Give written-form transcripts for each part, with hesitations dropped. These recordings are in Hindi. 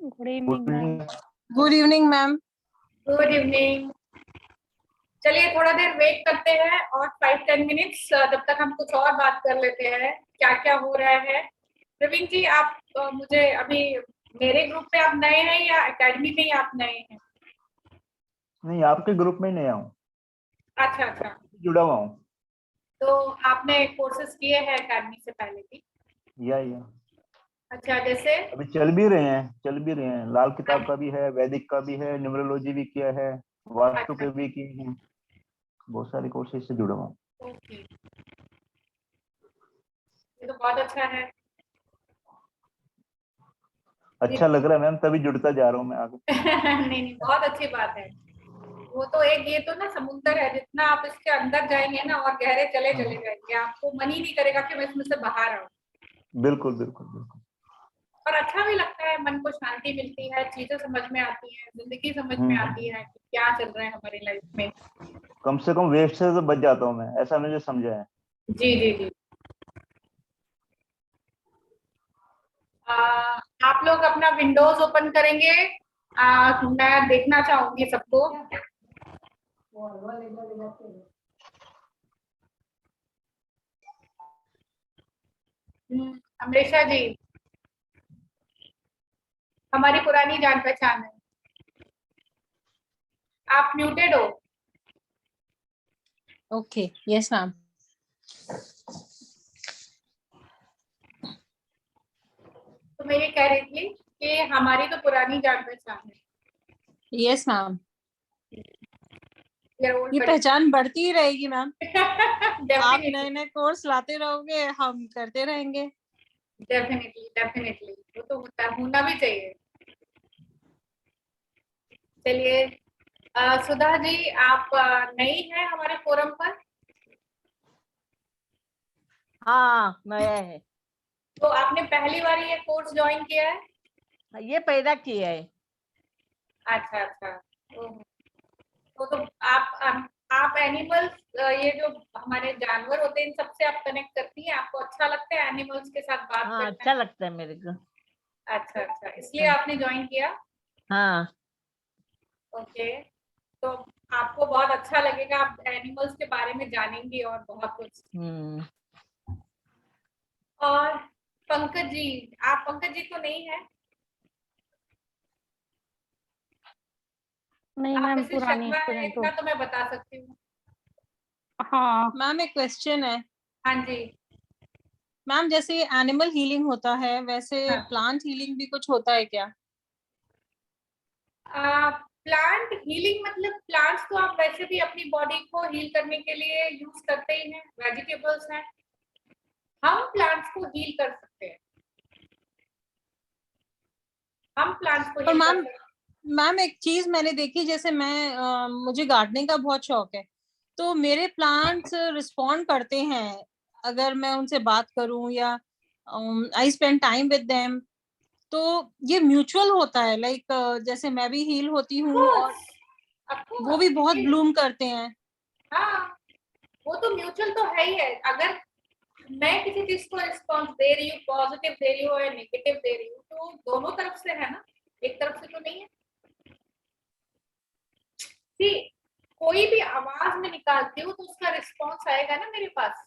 Good evening ma'am. Good evening ma'am. Good evening. चलिए थोड़ा देर वेट करते हैं और 5-10 मिनट्स तब तक हम कुछ और बात कर लेते हैं क्या क्या हो रहा है। प्रवीण जी आप मुझे अभी मेरे ग्रुप में आप नए हैं या एकेडमी में ही आप नए हैं? नहीं, आपके ग्रुप में नहीं आऊँ। अच्छा अच्छा, जुड़ा हुआ हूँ। तो आपने कोर्सेज किए हैं एकेडमी से पहले भी? या अच्छा, जैसे अभी चल भी रहे हैं। लाल किताब का भी है, वैदिक का भी है, न्यूमरोलॉजी भी किया है, वास्तु अच्छा। पे भी किए हैं, बहुत सारे कोर्सेज से जुड़ा हुआ हूँ। ओके, ये तो बहुत अच्छा है। अच्छा लग रहा है मैम, तभी जुड़ता जा रहा हूँ मैं आगे। नहीं नहीं, बहुत अच्छी बात है। वो तो एक, ये तो ना समुंदर है, जितना आप इसके अंदर जाएंगे ना और गहरे चले चले जाएंगे, आपको मन ही नहीं करेगा कि मैं इसमें से बाहर आऊं। बिल्कुल बिल्कुल बिल्कुल। और अच्छा भी लगता है, मन को शांति मिलती है, चीजें समझ में आती है, जिंदगी समझ में आती है कि क्या चल रहा है हमारी लाइफ में। कम से कम वेस्ट से तो बच जाता हूँ मैं, ऐसा मुझे समझा है। जी जी जी। आप लोग अपना विंडोज ओपन करेंगे, मैं देखना चाहूंगी सबको। अमरीशा जी, हमारी पुरानी जान पहचान है, आप म्यूटेड हो। Okay, yes ma'am. तो मैं ये कह रही थी कि हमारी तो पुरानी जान पहचान है। यस मैम, ये ये पहचान बढ़ती ही रहेगी मैम। आप डेफिनेटली नए नए कोर्स लाते रहोगे, हम करते रहेंगे। डेफिनेटली वो तो होना भी चाहिए। चलिए, सुधा जी आप नई हैं हमारे फोरम पर? हाँ, नया है। तो आपने पहली बार ये कोर्स ज्वाइन किया है? ये पैदा किया है। अच्छा अच्छा। तो आप एनिमल्स, ये जो हमारे जानवर होते हैं इन सबसे आप कनेक्ट करती हैं? आपको अच्छा लगता है एनिमल्स के साथ बात हाँ, करना? अच्छा लगता है मेरे को। अच्छा अच्छा, इसलिए आपने ज्वाइन किया? हाँ। ओके, तो आपको बहुत अच्छा लगेगा, आप एनिमल्स के बारे में जानेंगी और बहुत कुछ। और पंकज जी, आप पंकज जी तो नहीं है? नहीं आप मैम, मिसेस पुरानी शर्मा है, स्टूडेंट हो। इतना तो मैं बता सकती हूँ। हाँ मैम एक क्वेश्चन है। हाँ जी। मैम जैसे एनिमल हीलिंग होता है, वैसे हाँ। प्लांट हीलिंग भी कुछ होता है क्या? प्लांट हीलिंग मतलब प्लांट्स तो आप वैसे भी अपनी बॉडी को हील करने के लिए यूज करते ही हैं, वेजिटेबल्स हैं, हम प्लांट्स को हील कर सकते हैं। हम प्लांट्स को और हील कर मैम, सकते हैं। मैम एक चीज मैंने देखी, जैसे मैं मुझे गार्डनिंग का बहुत शौक है, तो मेरे प्लांट्स रिस्पॉन्ड करते हैं अगर मैं उनसे बात करूं या I spend time with them, तो ये म्यूचुअल होता है। लाइक जैसे मैं भी हील होती हूँ और वो भी बहुत ब्लूम करते हैं। हाँ, वो तो म्यूचुअल तो है ही है। अगर मैं किसी चीज को रिस्पॉन्स दे रही हूँ, पॉजिटिव दे रही हूँ या नेगेटिव दे रही हूँ, तो दोनों तरफ से है ना, एक तरफ से तो नहीं है। सी, कोई भी आवाज में निकालती हूँ तो उसका रिस्पॉन्स आएगा ना मेरे पास।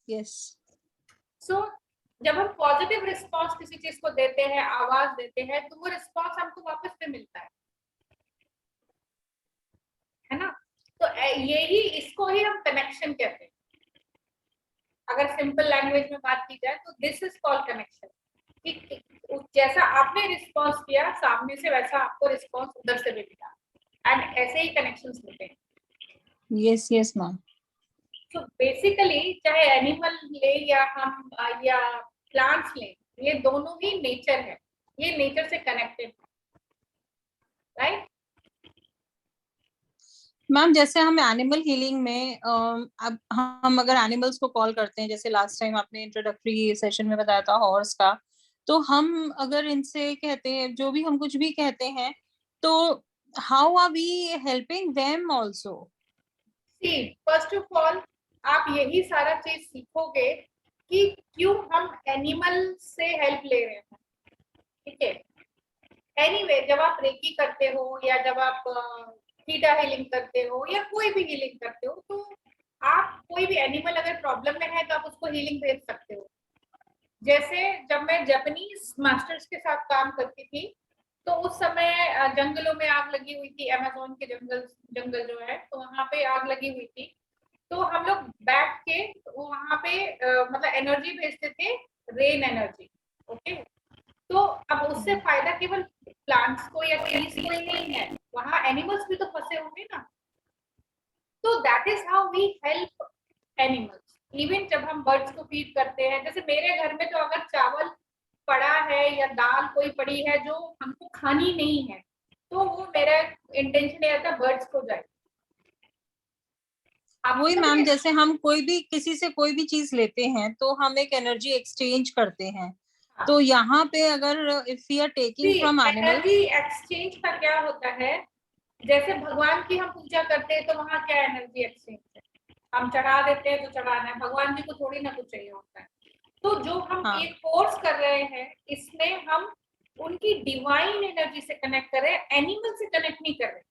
यस। सो जब हम पॉजिटिव रिस्पॉन्स किसी चीज को देते हैं, आवाज देते हैं, तो वो रिस्पॉन्स हमको वापस में मिलता है ना। तो यही, इसको ही हम कनेक्शन कहते हैं। अगर सिंपल लैंग्वेज में बात की जाए तो दिस इज कॉल्ड कनेक्शन। कि जैसा आपने रिस्पॉन्स किया सामने से, वैसा आपको रिस्पॉन्स उधर से भी मिला, एंड ऐसे ही कनेक्शंस होते हैं। Yes yes ma'am. तो बेसिकली चाहे एनिमल ले या हम या प्लांट्स ले, ये दोनों ही नेचर है, ये नेचर से कनेक्टेड है, राइट? मैम जैसे हम एनिमल हीलिंग में अब हम अगर एनिमल्स को कॉल करते हैं, जैसे लास्ट टाइम आपने इंट्रोडक्टरी सेशन में बताया था हॉर्स का, तो हम अगर इनसे कहते हैं, जो भी हम कुछ भी कहते हैं, तो how are we helping them also? See, first of all आप यही सारा चीज सीखोगे कि क्यों हम एनिमल से हेल्प ले रहे हैं। ठीक है। एनीवे जब आप रेकी करते हो या जब आप थीटा हीलिंग करते हो या कोई भी हीलिंग करते हो, तो आप कोई भी एनिमल अगर प्रॉब्लम में है तो आप उसको हीलिंग भेज सकते हो। जैसे जब मैं जापानीज मास्टर्स के साथ काम करती थी, तो उस समय जंगलों में आग लगी हुई थी, अमेज़न के जंगल जो है, तो वहां पे आग लगी हुई थी। तो हम लोग बैठ के वहां पे मतलब एनर्जी भेजते थे, रेन एनर्जी। ओके, तो अब उससे फायदा केवल प्लांट्स को या ट्रीज को ही नहीं है, वहां एनिमल्स भी तो फंसे होंगे ना। तो that is how we help animals. Even जब हम बर्ड्स को फीड करते हैं, जैसे मेरे घर में तो अगर चावल पड़ा है या दाल कोई पड़ी है जो हमको खानी नहीं है, तो वो मेरा इंटेंशन ये रहता है बर्ड्स को जाए। वही मैम, जैसे हम कोई भी किसी से कोई भी चीज लेते हैं तो हम एक एनर्जी एक्सचेंज करते हैं। हाँ। तो यहाँ पे अगर if we are taking from animal, energy exchange का क्या होता है, जैसे भगवान की हम पूजा करते हैं तो वहां क्या एनर्जी एक्सचेंज है, हम चढ़ा देते हैं तो चढ़ाना है, भगवान जी को थोड़ी ना कुछ चाहिए होता है। तो जो हम हाँ। ये कोर्स कर रहे हैं, इसमें हम उनकी डिवाइन एनर्जी से कनेक्ट कर रहे हैं, एनिमल से कनेक्ट नहीं कर रहे।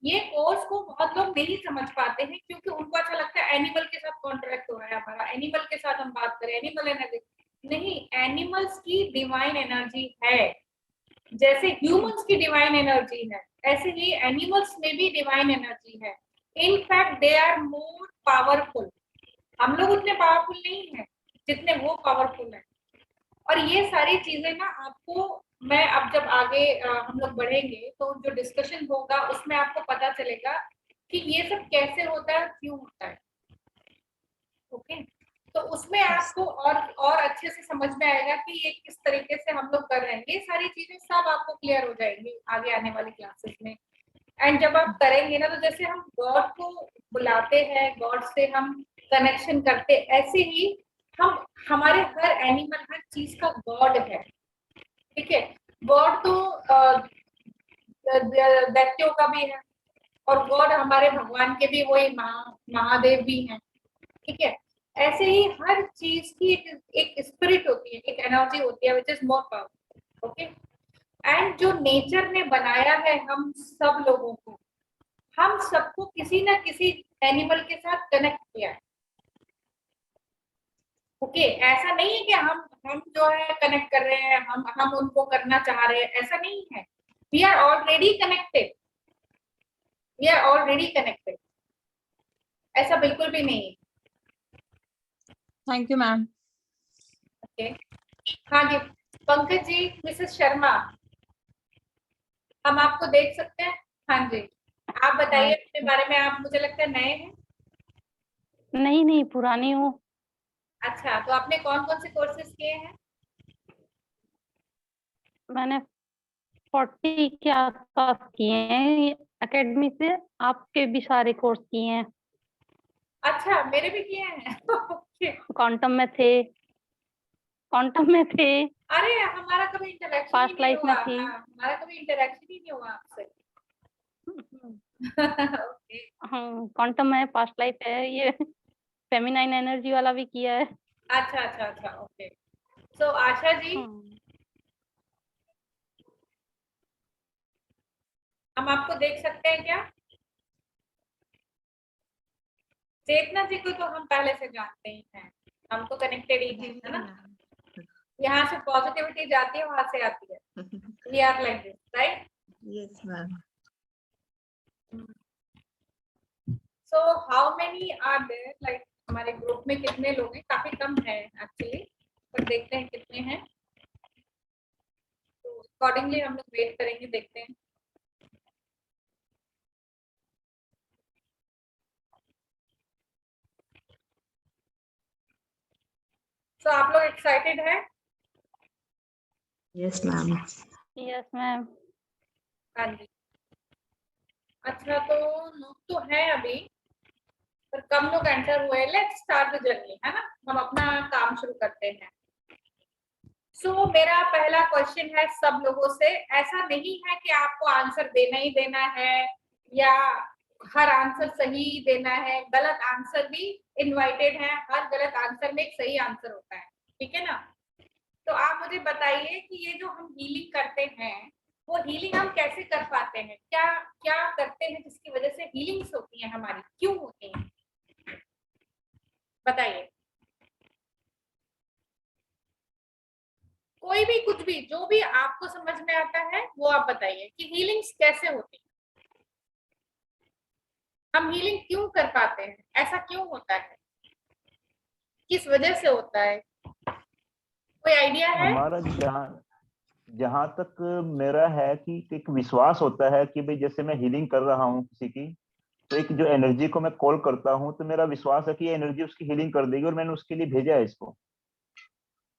ये कोर्स को बहुत लोग नहीं समझ पाते हैं, क्योंकि उनको अच्छा लगता है एनिमल के साथ कॉन्ट्रैक्ट हो रहा है हमारा, एनिमल के साथ हम बात करें, एनिमल एनर्जी। नहीं, एनिमल्स की डिवाइन एनर्जी है। जैसे ह्यूमंस की डिवाइन एनर्जी है, ऐसे ही एनिमल्स में भी डिवाइन एनर्जी है। In fact they are more powerful. हम लोग उतने पावरफुल नहीं है जितने वो पावरफुल है। और ये सारी चीजें ना आपको, मैं अब जब आगे हम लोग बढ़ेंगे तो जो डिस्कशन होगा उसमें आपको पता चलेगा कि ये सब कैसे होता है, क्यों होता है। ओके, तो उसमें आपको और अच्छे से समझ में आएगा कि ये किस तरीके से हम लोग कर रहे हैं। ये सारी चीजें सब आपको क्लियर हो जाएंगी आगे आने वाली क्लासेस में। एंड जब आप करेंगे ना, तो जैसे हम गॉड को बुलाते हैं, गॉड से हम कनेक्शन करते, ऐसे ही हम हमारे हर एनिमल, हर चीज का गॉड है। ठीक है, गॉड तो दैत्यों का भी है, और गॉड हमारे भगवान के भी वही महादेव भी हैं। ठीक है, ऐसे ही हर चीज की एक स्पिरिट होती है, एक एनर्जी होती है, which is more powerful. Okay, and जो नेचर ने बनाया है हम सब लोगों को, हम सबको किसी ना किसी एनिमल के साथ कनेक्ट किया है। ओके, ऐसा नहीं है कि हम जो है कनेक्ट कर रहे हैं, हम उनको करना चाह रहे हैं, ऐसा नहीं है। We are already connected, we are already connected, ऐसा बिल्कुल भी नहीं है। Thank you ma'am. ओके, हाँ जी, पंकज जी, मिसेस शर्मा, हम आपको देख सकते हैं? हाँ जी, आप बताइए अपने बारे में। आप मुझे लगता है नए हैं। नहीं पुरानी हूँ। अच्छा, तो आपने कौन कौन से कोर्सेज किए हैं? मैंने 40 के आसपास किए हैं एकेडमी से, आपके भी सारे कोर्स किए हैं। अच्छा, मेरे भी किए हैं। ओके, क्वांटम में थे, अरे हमारा कभी इंटरेक्शन ही पास्ट नहीं लाइफ हुआ। में थी। हाँ, हमारा कभी इंटरेक्शन ही नहीं हुआ आपसे। ओके, क्वांटम है, पास्ट लाइफ है, ये फेमिनाइन एनर्जी वाला भी किया है। अच्छा अच्छा अच्छा, ओके। सो आशा जी, हम आपको देख सकते हैं क्या? चेतना जी को तो हम पहले से जानते ही हैं, हम तो कनेक्टेड ही हैं, है ना। यहाँ से पॉजिटिविटी जाती है, वहां से आती है। We are like this, right? Yes ma'am. So how many are there, like हमारे ग्रुप में कितने लोग हैं? काफी कम है एक्चुअली, पर देखते हैं कितने हैं, तो अकॉर्डिंगली हम लोग वेट करेंगे, देखते हैं। तो आप लोग एक्साइटेड हैं? Yes ma'am. Yes ma'am. हाँ जी। अच्छा, तो लोग तो हैं अभी, पर कम लोग एंटर हुए। लेट्स स्टार्ट द जर्नी, है ना, हम अपना काम शुरू करते हैं। सो मेरा पहला क्वेश्चन है सब लोगों से। ऐसा नहीं है कि आपको आंसर देना ही देना है या हर आंसर सही देना है, गलत आंसर भी इनवाइटेड है। हर गलत आंसर में एक सही आंसर होता है, ठीक है ना। तो आप मुझे बताइए कि ये जो हम हीलिंग करते हैं वो हीलिंग हम कैसे कर पाते हैं, क्या क्या करते हैं जिसकी वजह से हीलिंग्स होती हैं हमारी, क्यों होती हैं, बताइए। कोई भी कुछ भी जो भी आपको समझ में आता है वो आप बताइए कि हीलिंग्स कैसे होती है, हम हीलिंग क्यों कर पाते हैं, ऐसा क्यों होता है, किस वजह से होता है, कोई आइडिया है? हमारा जहाँ जहाँ तक मेरा है कि एक विश्वास होता है कि भाई जैसे मैं हीलिंग कर रहा हूँ किसी की, तो एक जो एनर्जी को मैं कॉल करता हूँ तो मेरा विश्वास है कि ये एनर्जी उसकी हीलिंग कर देगी और मैंने उसके लिए भेजा है इसको।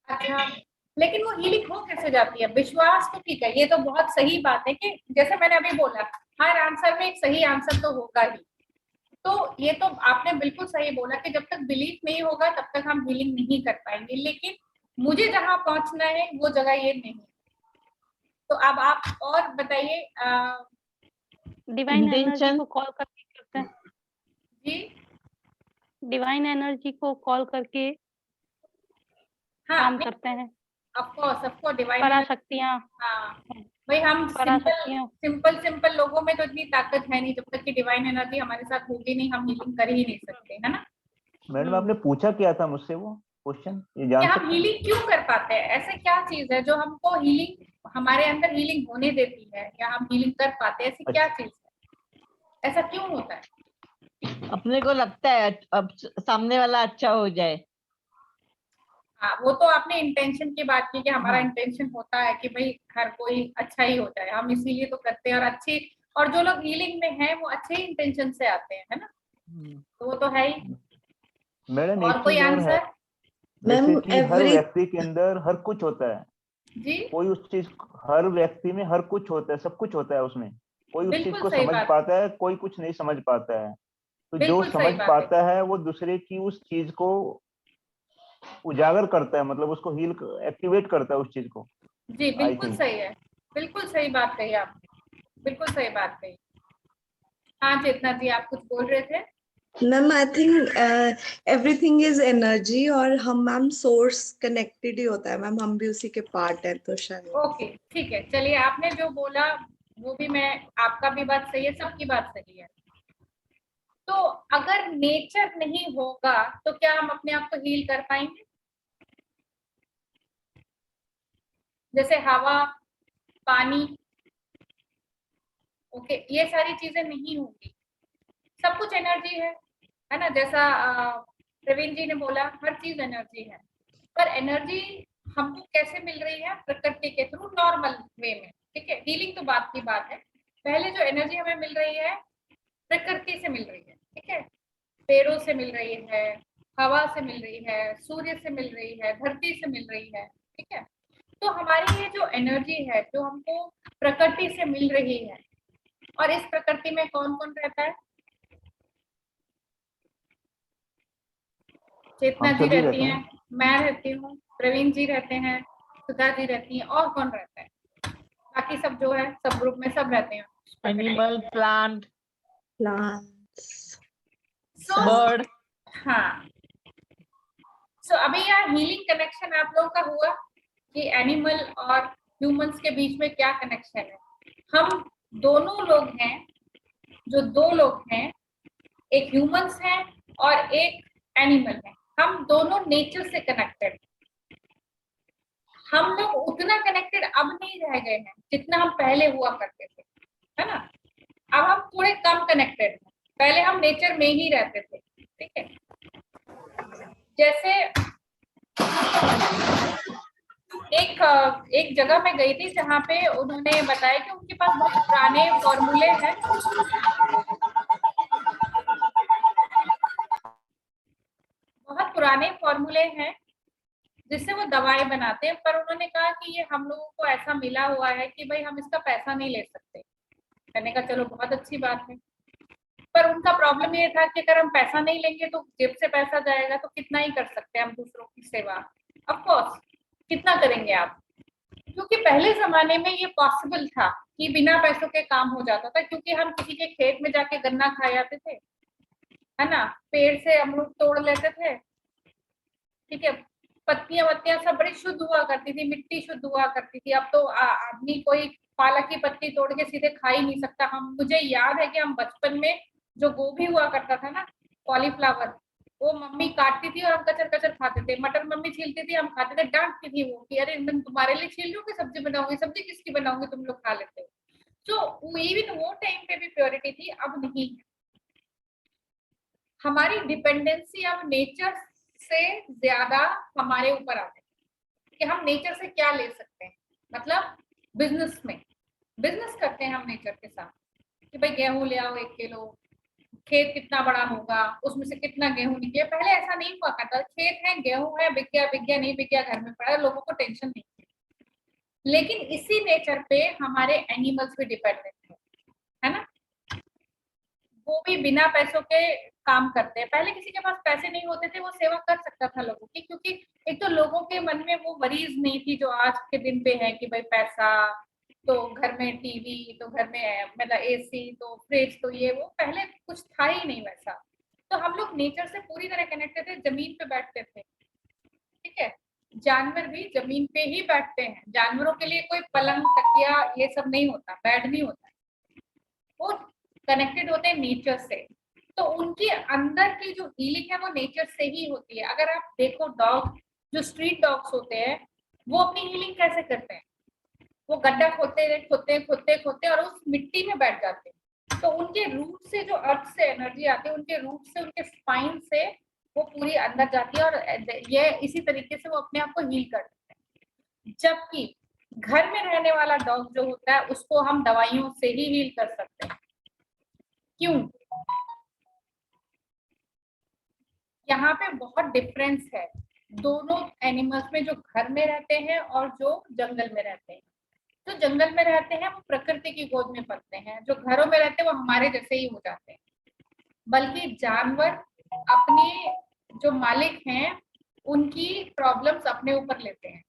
अच्छा, लेकिन वो हीलिंग हो कैसे जाती है? विश्वास तो ठीक है, ये तो बहुत सही बात है कि जैसे मैंने अभी बोला हर आंसर में एक सही आंसर तो होगा ही, तो ये तो आपने बिल्कुल सही बोला कि जब तक बिलीफ नहीं होगा तब तक हम हीलिंग नहीं कर पाएंगे, लेकिन मुझे जहां पहुंचना है वो जगह ये नहीं। तो अब आप और बताइए डिवाइन एनर्जी इंटेंशन को कॉल करके करते हैं, जी। डिवाइन एनर्जी को कॉल करके हाँ, काम करते हैं, सबको डिवाइन, पराशक्तियाँ, हाँ भाई, हम पराशक्तियाँ। सिंपल लोगों में तो इतनी ताकत है नहीं, जब तक कि डिवाइन एनर्जी हमारे साथ होगी नहीं हम हीलिंग कर ही नहीं सकते, है ना। मैडम आपने पूछा क्या था मुझसे वो क्वेश्चन, ये कि जान हम सकते हैं? हीलिंग क्यों कर पाते हैं, ऐसे क्या चीज है जो हमको हीलिंग, हमारे अंदर हीलिंग होने देती है या हम हीलिंग कर पाते हैं, ऐसी क्या चीज है, ऐसा क्यों होता है? अपने को लगता है अब सामने वाला अच्छा हो जाए। हाँ, वो तो आपने इंटेंशन की बात की कि हमारा हाँ। इंटेंशन होता है कि भाई हर कोई अच्छा ही हो जाए, हम इसीलिए तो करते हैं, और अच्छी, और जो लोग हीलिंग में हैं वो अच्छे इंटेंशन से आते हैं, है ना, तो वो तो है ही। मैडम और एक कोई चीज और है, आंसर? जैसे मैम कि हर व्यक्ति के अंदर हर कुछ होता है, जी, कोई उस चीज, हर व्यक्ति में हर कुछ होता है, सब कुछ होता है उसमें, कोई उस चीज बिल्कुल को सही समझ बात, पाता है, कोई कुछ नहीं समझ पाता है। तो जो बिल्कुल समझ सही बात है पाता है वो दूसरे की उस चीज को उजागर करता है, मतलब उसको हील एक्टिवेट करता है उस चीज को। जी, आई बिल्कुल थिंक। सही है, बिल्कुल सही बात कही आपने, बिल्कुल सही बात कही। हाँ चेतना जी, आप कुछ बोल रहे थे? Ma'am I think everything is energy और हम मैम सोर्स कनेक्टेड ही होता है मैम, हम भी उसी के पार्ट है तो शायद। ओके ठीक है, चलिए आपने जो बोला वो भी मैं, आपका भी बात सही है, सबकी बात सही है। तो अगर नेचर नहीं होगा तो क्या हम अपने आप को हील कर पाएंगे? जैसे हवा, पानी, ओके, ये सारी चीजें नहीं होंगी, सब कुछ एनर्जी है ना, जैसा प्रवीण जी ने बोला हर चीज एनर्जी है, पर एनर्जी हमको कैसे मिल रही है? प्रकृति के थ्रू, नॉर्मल वे में, ठीक है, हीलिंग तो बात की बात है। पहले जो एनर्जी हमें मिल रही है प्रकृति से मिल रही है, ठीक है, पेड़ों से मिल रही है, हवा से मिल रही है, सूर्य से मिल रही है, धरती से मिल रही है, ठीक है। तो हमारी ये जो एनर्जी है जो हमको प्रकृति से मिल रही है, और इस प्रकृति में कौन कौन रहता है? चेतना हम जी सभी रहती रहते हैं, हैं। मैं रहती हूँ, प्रवीण जी रहते हैं, सुधा जी रहती हैं, और कौन रहता है? बाकी सब जो है सब ग्रुप में सब रहते हैं प्रकृति में। Animal, plant, plants. So bird. हाँ, सो अभी यहाँ हीलिंग कनेक्शन आप लोगों का हुआ कि एनिमल और ह्यूमंस के बीच में क्या कनेक्शन है। हम दोनों लोग हैं, जो दो लोग हैं, एक ह्यूमंस हैं और एक एनिमल है, हम दोनों नेचर से कनेक्टेड। हम लोग उतना कनेक्टेड अब नहीं रह गए हैं जितना हम पहले हुआ करते थे, है ना। अब हम थोड़े कम कनेक्टेड हैं, पहले हम नेचर में ही रहते थे, ठीक है। जैसे एक जगह मैं गई थी जहाँ पे उन्होंने बताया कि उनके पास बहुत पुराने फॉर्मूले हैं, बहुत पुराने फॉर्मूले हैं जिससे वो दवाएं बनाते हैं, पर उन्होंने कहा कि ये हम लोगों को ऐसा मिला हुआ है कि भाई हम इसका पैसा नहीं ले सकते। मैंने कहा चलो बहुत अच्छी बात है, पर उनका प्रॉब्लम ये था कि अगर हम पैसा नहीं लेंगे तो जेब से पैसा जाएगा, तो कितना ही कर सकते हैं हम दूसरों की सेवा, ऑफ कोर्स कितना करेंगे आप, क्योंकि पहले जमाने में ये पॉसिबल था कि बिना पैसों के काम हो जाता था, क्योंकि हम किसी के खेत में जाके गन्ना खा जाते थे, है ना, पेड़ से अमरूद तोड़ लेते थे, ठीक है, पत्तियां वत्तियां सब बड़ी शुद्ध हुआ करती थी, मिट्टी शुद्ध हुआ करती थी। अब तो आदमी कोई पालक की पत्ती तोड़ के सीधे खा ही नहीं सकता। मुझे याद है कि हम बचपन में जो गोभी हुआ करता था ना, कॉलीफ्लावर, वो मम्मी काटती थी और हम कचर कचर खाते थे। मटर मम्मी छीलती थी, हम खाते थे, डांटती थी वो कि अरे मैं तुम्हारे लिए छील रही हूँ कि सब्जी बनाऊंगी, सब्जी किसकी बनाऊंगी, तुम लोग खा लेते हो। तो इवन वो टाइम पे भी प्योरिटी थी, अब नहीं है। हमारी डिपेंडेंसी अब नेचर से ज्यादा हमारे ऊपर आते हैं कि हम नेचर से क्या ले सकते हैं। मतलब बिजनेस में बिजनेस करते हैं हम नेचर के साथ कि भाई गेहूं ले आओ 1 किलो, खेत कितना बड़ा होगा, उसमें से कितना गेहूं निकले। पहले ऐसा नहीं हुआ करता, खेत है, गेहूं है, बिक गया नहीं बिक गया, घर में पड़ा, लोगों को टेंशन नहीं। लेकिन इसी नेचर पे हमारे एनिमल्स भी डिपेंडेंट है ना। वो भी बिना पैसों के काम करते हैं। पहले किसी के पास पैसे नहीं होते थे, वो सेवा कर सकता था लोगों की, क्योंकि एक तो लोगों के मन में वो वरीज नहीं थी जो आज के दिन पे है कि भाई पैसा तो घर में टीवी, तो घर में मतलब एसी, तो फ्रिज, तो ये वो पहले कुछ था ही नहीं वैसा। तो हम लोग नेचर से पूरी तरह कनेक्टेड थे, जमीन पे बैठते थे, ठीक है। जानवर भी जमीन पे ही बैठते हैं। जानवरों के लिए कोई पलंग तकिया ये सब नहीं होता, बेड नहीं होता, वो कनेक्टेड होते हैं नेचर से। तो उनके अंदर की जो हीलिंग है वो नेचर से ही होती है। अगर आप देखो डॉग, जो स्ट्रीट डॉग्स होते हैं, वो अपनी हीलिंग कैसे करते हैं? वो गड्ढा खोदते और उस मिट्टी में बैठ जाते हैं। तो उनके रूट से जो अर्थ से एनर्जी आती है, उनके रूट से, उनके स्पाइन से वो पूरी अंदर जाती है और ये इसी तरीके से वो अपने आप को हील करते हैं। जबकि घर में रहने वाला डॉग जो होता है, उसको हम दवाइयों से ही हील कर सकते हैं। क्यों? यहाँ पे बहुत डिफरेंस है दोनों एनिमल्स में, जो घर में रहते हैं और जो जंगल में रहते हैं। जो जंगल में रहते हैं वो प्रकृति की गोद में पलते हैं, जो घरों में रहते हैं वो हमारे जैसे ही हो जाते हैं। बल्कि जानवर अपने जो मालिक हैं उनकी प्रॉब्लम्स अपने ऊपर लेते हैं।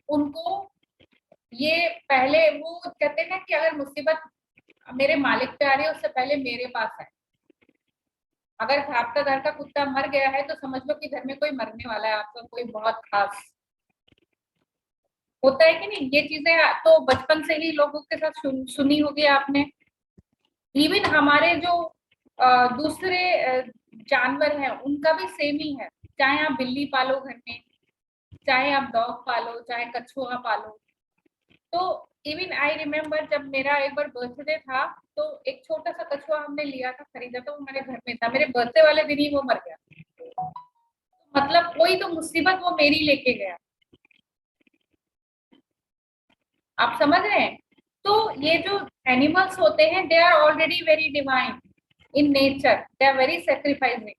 उनको ये पहले वो कहते हैं कि अगर मुसीबत मेरे मालिक पे आ रही है उससे पहले मेरे पास आए। अगर आपका घर का कुत्ता मर गया है तो समझ लो कि घर में कोई मरने वाला है, आपका कोई बहुत खास। होता है कि नहीं? ये चीजें तो बचपन से ही लोगों के साथ सुनी होगी आपने। इवन हमारे जो दूसरे जानवर हैं उनका भी सेम ही है। चाहे आप बिल्ली पालो घर में, चाहे आप डॉग पालो, चाहे कछुआ पालो। तो इवन आई रिमेम्बर जब मेरा एक बार बर्थडे था तो एक छोटा सा कछुआ हमने लिया था, खरीदा था, वो मेरे घर में था। मेरे बर्थडे वाले दिन ही वो मर गया। मतलब कोई तो मुसीबत वो मेरी लेके गया। आप समझ रहे हैं? तो ये जो एनिमल्स होते हैं they are already very divine in nature, they are very sacrificing.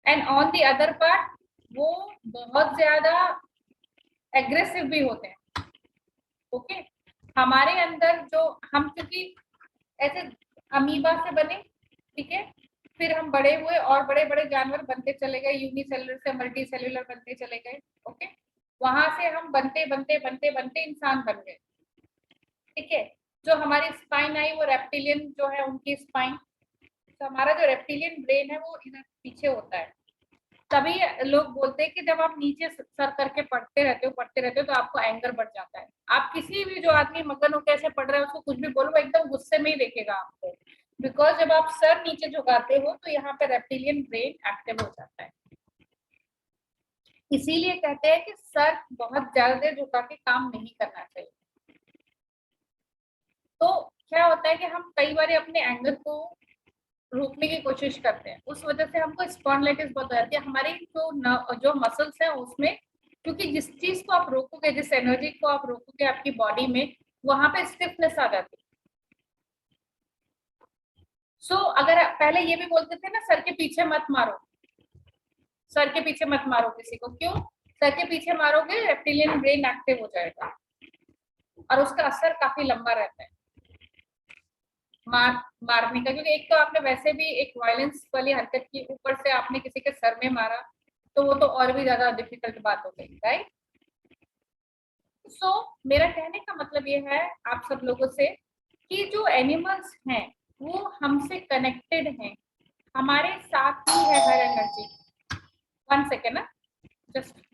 And on the other part वो बहुत ज्यादा एग्रेसिव भी होते हैं। ओके हमारे अंदर जो हम क्योंकि ऐसे अमीबा से बने, ठीक है, फिर हम बड़े हुए और बड़े बड़े जानवर बनते चले गए, यूनिसेलुलर से मल्टी सेलुलर बनते चले गए। ओके वहां से हम बनते बनते बनते बनते इंसान बन गए, ठीक है। जो हमारी स्पाइन आई वो रेप्टिलियन जो है उनकी स्पाइन, तो हमारा जो रेप्टिलियन ब्रेन है वो इधर पीछे होता है। तभी लोग बोलते हैं कि जब आप नीचे सर करके पढ़ते रहते हो तो आपको एंगर बढ़ जाता है। आप किसी भी जो आदमी मगन हो कैसे पढ़ रहा है उसको कुछ भी बोलो एकदम गुस्से में ही देखेगा आपको, बिकॉज जब आप सर नीचे झुकाते हो तो यहाँ पे रेप्टिलियन ब्रेन एक्टिव हो जाता है। इसीलिए कहते हैं कि सर बहुत ज्यादा देर झुका के काम नहीं करना चाहिए। तो क्या होता है कि हम कई बार अपने एंगर को रोकने की कोशिश करते हैं, उस वजह से हमको स्पॉन्डिलाइटिस बहुत आती है। हमारी जो मसल्स है उसमें, क्योंकि जिस चीज को आप रोकोगे, जिस एनर्जी को आप रोकोगे आपकी बॉडी में, वहां पे स्टिफनेस आ जाती है। सो अगर पहले ये भी बोलते थे ना सर के पीछे मत मारो, सर के पीछे मत मारो किसी को। क्यों? सर के पीछे मारोगे रेप्टिलियन ब्रेन एक्टिव हो जाएगा और उसका असर काफी लंबा रहता है मारने का। क्योंकि एक तो आपने वैसे भी एक वायलेंस वाली हरकत की, ऊपर से आपने किसी के सर में मारा, तो वो तो और भी ज्यादा डिफिकल्ट बात हो गई, राइट। सो मेरा कहने का मतलब ये है आप सब लोगों से कि जो एनिमल्स हैं वो हमसे कनेक्टेड हैं, हमारे साथ ही है हर एनर्जी। 1 second ना, just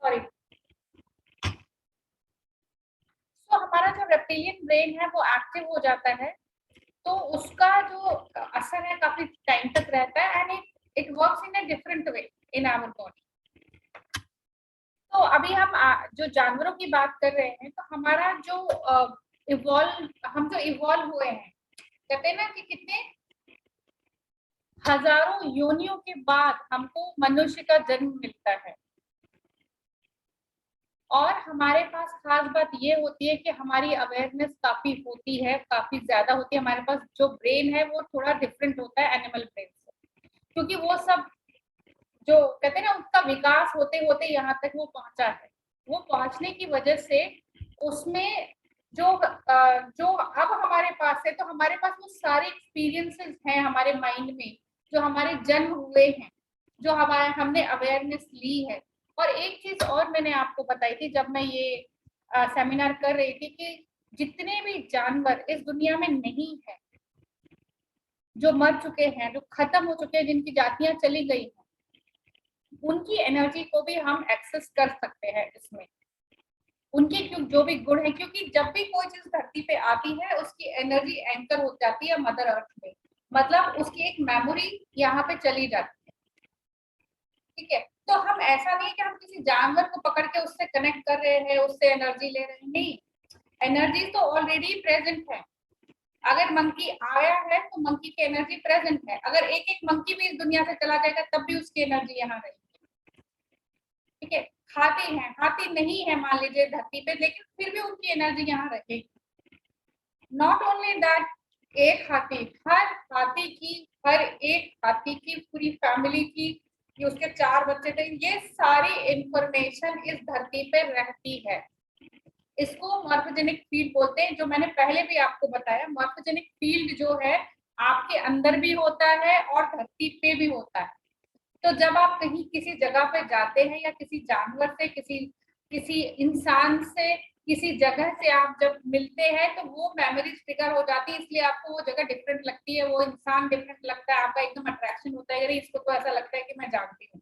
सॉरी। तो हमारा जो रेप्टिलियन ब्रेन है वो एक्टिव हो जाता है, तो उसका जो असर है काफी टाइम तक रहता है, and it works in a different way in our body. तो अभी हम जो जानवरों की बात कर रहे हैं, तो हमारा जो हम जो इवॉल्व हुए हैं, कहते हैं ना कि कितने हजारों योनियों के बाद हमको मनुष्य का जन्म मिलता है। और हमारे पास खास बात ये होती है कि हमारी अवेयरनेस काफी होती है, काफी ज्यादा होती है। हमारे पास जो ब्रेन है वो थोड़ा डिफरेंट होता है एनिमल ब्रेन से, क्योंकि वो सब जो कहते हैं ना उसका विकास होते होते यहाँ तक वो पहुंचा है। वो पहुंचने की वजह से उसमें जो अब हमारे पास है, तो हमारे पास वो सारे एक्सपीरियंसेस हैं हमारे माइंड में, जो हमारे जन्म हुए हैं, जो हमने अवेयरनेस ली है। और एक चीज और मैंने आपको बताई थी जब मैं ये सेमिनार कर रही थी, कि जितने भी जानवर इस दुनिया में नहीं है, जो मर चुके हैं, जो खत्म हो चुके हैं, जिनकी जातियां चली गई हैं, उनकी एनर्जी को भी हम एक्सेस कर सकते हैं इसमें। उनके जो भी गुण है, क्योंकि जब भी कोई चीज धरती पे आती है उसकी एनर्जी एंकर हो जाती है मदर अर्थ में, मतलब उसकी एक मेमोरी यहाँ पे चली जाती है। ठीक है, तो हम ऐसा नहीं कि हम किसी जानवर को पकड़ के उससे कनेक्ट कर रहे हैं, उससे एनर्जी ले रहे हैं, नहीं, एनर्जी तो ऑलरेडी प्रेजेंट है। अगर मंकी आया है तो मंकी की एनर्जी प्रेजेंट है। अगर एक एक मंकी भी इस दुनिया से चला जाएगा तब भी उसकी एनर्जी यहाँ रहेगी। ठीक है, हाथी है, हाथी नहीं है मान लीजिए धरती पे, लेकिन फिर भी उनकी एनर्जी यहाँ रहेगी। नॉट ओनली दैट, एक हाथी, हर एक हाथी की पूरी फैमिली की, कि उसके 4 बच्चे थे, ये सारी इंफॉर्मेशन इस धरती पे रहती है। इसको मॉर्फोजेनिक फील्ड बोलते हैं, जो मैंने पहले भी आपको बताया। मॉर्फोजेनिक फील्ड जो है आपके अंदर भी होता है और धरती पे भी होता है। तो जब आप कहीं किसी जगह पे जाते हैं, या किसी जानवर से, किसी इंसान से, किसी जगह से आप जब मिलते हैं, तो वो मेमोरीज ट्रिगर हो जाती है, इसलिए आपको वो जगह डिफरेंट लगती है, वो इंसान डिफरेंट लगता है, आपका एकदम अट्रैक्शन होता है, अरे इसको तो ऐसा लगता है कि मैं जानती हूँ,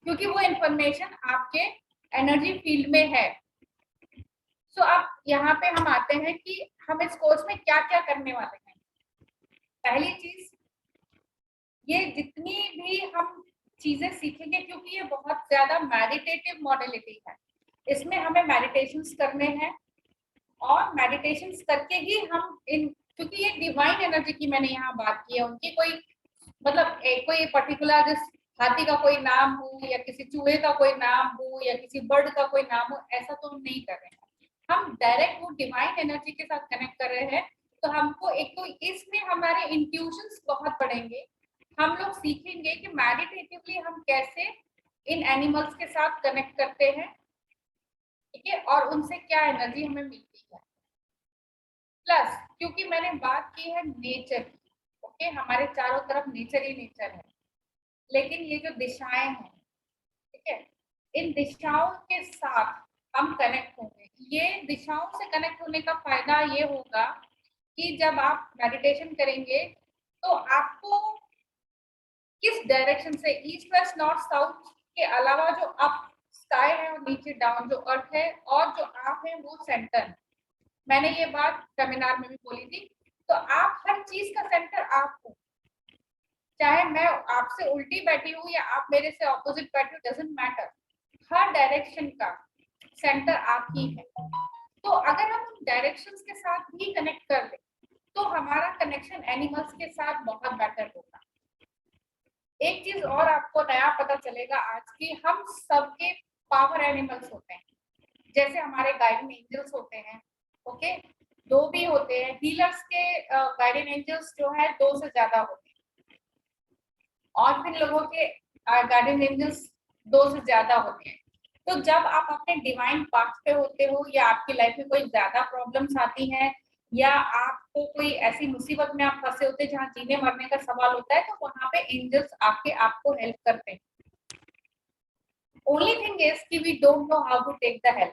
क्योंकि वो इंफॉर्मेशन आपके एनर्जी फील्ड में है। सो अब यहाँ पे हम आते हैं कि हम इस कोर्स में क्या क्या करने वाले हैं। पहली चीज, ये जितनी भी हम चीजें सीखेंगे, क्योंकि ये बहुत ज्यादा मेडिटेटिव मॉडलिटी है, इसमें हमें मेडिटेशंस करने हैं, और मेडिटेशंस करके ही हम क्योंकि ये डिवाइन एनर्जी की मैंने यहाँ बात की है, उनकी कोई मतलब कोई पर्टिकुलर जिस हाथी का कोई नाम हो, या किसी चूहे का कोई नाम हो, या किसी बर्ड का कोई नाम हो, ऐसा तो हम नहीं कर रहे हैं। हम डायरेक्ट वो डिवाइन एनर्जी के साथ कनेक्ट कर रहे हैं। तो हमको एक तो इसमें हमारे इंट्यूशंस बहुत बढ़ेंगे। हम लोग सीखेंगे कि मेडिटेटिवली हम कैसे इन एनिमल्स के साथ कनेक्ट करते हैं, ठीक है, और उनसे क्या एनर्जी हमें मिलती है। प्लस क्योंकि मैंने बात की है नेचर की, ओके, हमारे चारों तरफ नेचर ही नेचर है, लेकिन ये जो दिशाएं हैं, ठीक है, इन दिशाओं के साथ हम कनेक्ट होंगे। ये दिशाओं से कनेक्ट होने का फायदा ये होगा कि जब आप मेडिटेशन करेंगे तो आपको किस डायरेक्शन से, ईस्ट वेस्ट नॉर्थ साउथ के अलावा जो अप स्काई है और नीचे डाउन जो अर्थ है, और जो आप है वो सेंटर है। मैंने ये बात सेमिनार में भी बोली थी। तो आप हर चीज का सेंटर आप हो, चाहे मैं आपसे उल्टी बैठी हूँ या आप मेरे से ऑपोजिट बैठी हूँ, डजंट मैटर, हर डायरेक्शन का सेंटर आप ही है। तो अगर हम उन डायरेक्शंस के साथ भी कनेक्ट कर ले तो हमारा कनेक्शन एनिमल्स के साथ बहुत बेटर होगा। एक चीज और आपको नया पता चलेगा आज की, हम सबके पावर एनिमल्स होते हैं। जैसे हमारे गाइडिंग एंजल्स होते हैं, ओके, 2 भी होते हैं। हीलर्स के गाइडिंग एंजल्स जो है 2 से ज्यादा होते हैं, और फिर लोगों के गाइडिंग एंजल्स 2 से ज्यादा होते हैं। तो जब आप अपने डिवाइन पाथ पे होते हो या आपकी लाइफ में कोई ज्यादा प्रॉब्लम्स आती हैं या आपको कोई ऐसी मुसीबत में आप फंसे होते हैं जहाँ जीने मरने का सवाल होता है, तो वहां पे एंजल्स आके आपको हेल्प करते हैं। ओनली थिंग इज कि we don't know how to take the help,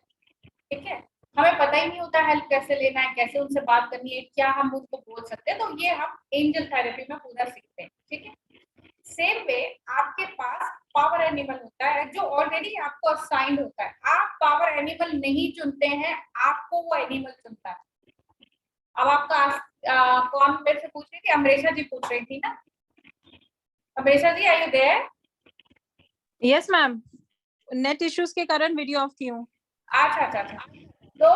ठीक है, हमें पता ही नहीं होता हेल्प कैसे लेना है, कैसे उनसे बात करनी है, क्या हम उनको बोल सकते हैं, तो ये हम एंजल थेरेपी में पूरा सीखते हैं, ठीक है। सेम वे आपके पास पावर एनिमल होता है जो ऑलरेडी आपको असाइंड होता है, आप पावर एनिमल नहीं चुनते हैं, आपको वो एनिमल चुनता है। अब आपका कौन मेरे से पूछ रही थी? अमरेशा जी पूछ रही थी ना। Amresha ji are you there? Yes ma'am, net issues के कारण वीडियो ऑफ की हूँ। अच्छा अच्छा अच्छा, तो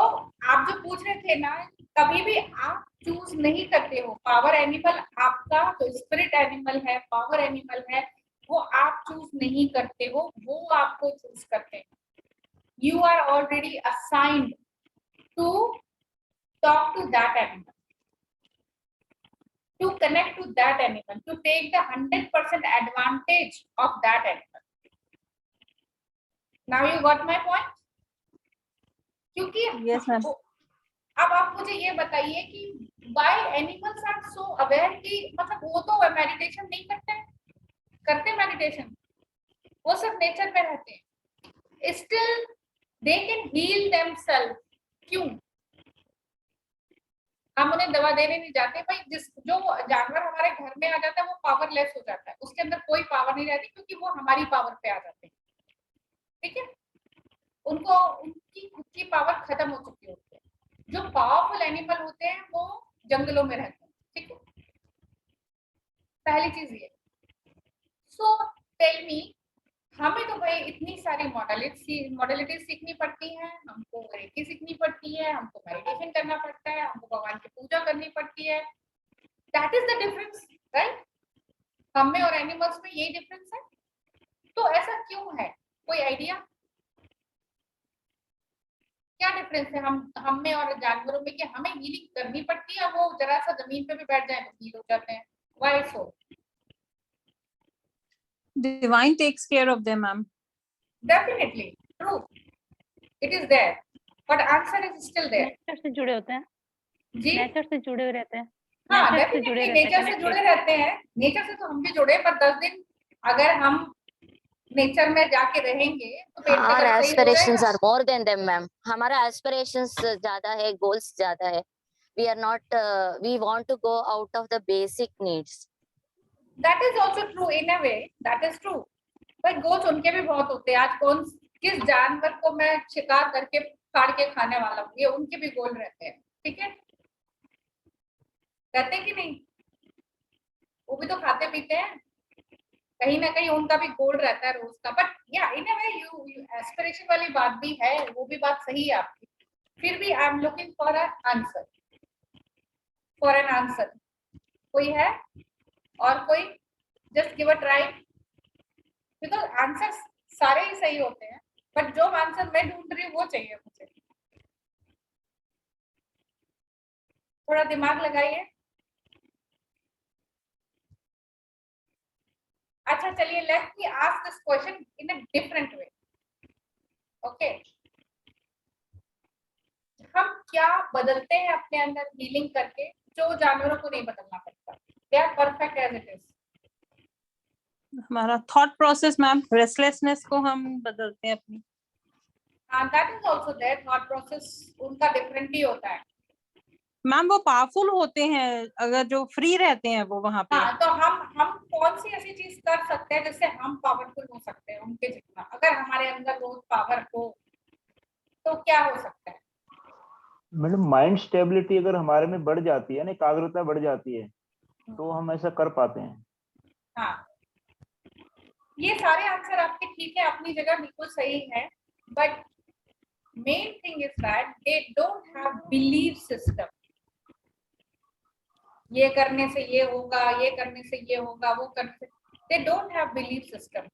आप जो पूछ रहे थे ना, कभी भी आप चूज नहीं करते हो पावर एनिमल, आपका जो स्पिरिट एनिमल है, पावर एनिमल है, वो आप चूज नहीं करते हो, वो आपको चूज करते हैं। You are already assigned to talk to that animal, to connect to that animal, to take the 100% advantage of that animal. Now you got my point? क्योंकि Yes, ma'am. अब आप मुझे ये बताइए कि why animals are so aware कि मतलब वो तो मेडिटेशन नहीं करते, करते मेडिटेशन, वो सब नेचर में रहते हैं, still they can heal themselves। क्यों? हम उन्हें दवा देने नहीं जाते भाई। जो जानवर हमारे घर में आ जाता है वो पावरलेस हो जाता है, उसके अंदर कोई पावर नहीं रहती क्योंकि वो हमारी पावर पे आ जाते हैं, ठीक है, उनको उनकी खुद की पावर खत्म हो चुकी होती है। जो पावरफुल एनिमल होते हैं वो जंगलों में रहते हैं, ठीक है, पहली चीज ये। सो टेल मी, हमें तो भाई इतनी सारी मॉडलिटीज सीखनी पड़ती हैं, हमको रेकी सीखनी पड़ती है, हमको मेडिटेशन करना पड़ता है, हमको भगवान की पूजा करनी पड़ती है। That is the difference, right? हम में और एनिमल्स में यही डिफरेंस है। तो ऐसा क्यों है, कोई आइडिया क्या डिफरेंस है हम में और जानवरों में कि हमें हीलिंग करनी पड़ती है, वो जरा सा जमीन पे भी बैठ जाए तो हील हो जाते हैं? Why so? Divine takes care of them, ma'am. Definitely true, it is there, but answer is still there। Nature से जुड़े होते हैं जी, नेचर से जुड़े हुए रहते हैं हाँ नेचर से जुड़े डेफिनेटली रहते हैं नेचर से connected। जुड़े रहते हैं, नेचर से तो हम भी जुड़े, पर 10 दिन अगर हम नेचर में जाके रहेंगे तो पेट का our दर्द सही हो aspirations जाएगा। are more than them, ma'am. हमारा aspirations ज्यादा है, goals ज्यादा है. We are not, we want to go out of the basic needs. That is also true in a way, that is true, पर गोल्स उनके भी बहुत होते हैं। आज किस जानवर को मैं शिकार करके फाड़ के खाने वाला हूँ, ये उनके भी गोल रहते हैं, ठीक है, रहते हैं कि नहीं? वो भी तो खाते पीते हैं, कहीं ना कहीं उनका भी गोल रहता है रोज का। बट या इन अ वे यू एस्पिरेशन वाली बात भी है, वो भी बात सही है आपकी। फिर भी I am looking for an answer, for an answer. कोई है और कोई? Just give a try, because answer सारे ही सही होते हैं, बट जो आंसर मैं ढूंढ रही हूँ वो चाहिए मुझे। थोड़ा दिमाग लगाइए। अच्छा चलिए, let me ask this question in a different way. Okay, हम क्या बदलते हैं अपने अंदर हीलिंग करके जो जानवरों को नहीं बदलना पड़ता? They are perfect as it is. हमारा थॉट प्रोसेस मैम, रेस्टलेसनेस को हम बदलते हैं अपनी। That is also there, thought process उनका डिफरेंट ही होता है। मैम वो पावरफुल होते हैं अगर जो फ्री रहते हैं वो वहां पे। हाँ, तो हम कौन सी ऐसी चीज कर सकते हैं जिससे हम पावरफुल हो सकते हैं उनके जितना? अगर हमारे अंदर वो पावर हो तो क्या हो सकता है? मैडम माइंड स्टेबिलिटी अगर हमारे में बढ़ जाती है ना, एकाग्रता बढ़ जाती है, तो हम ऐसा कर पाते हैं। हाँ, ये सारे आंसर आपके ठीक है, अपनी जगह बिल्कुल सही है, but main thing is that they don't have belief system. ये करने से ये होगा, ये करने से ये होगा, वो करने से, they don't have belief system,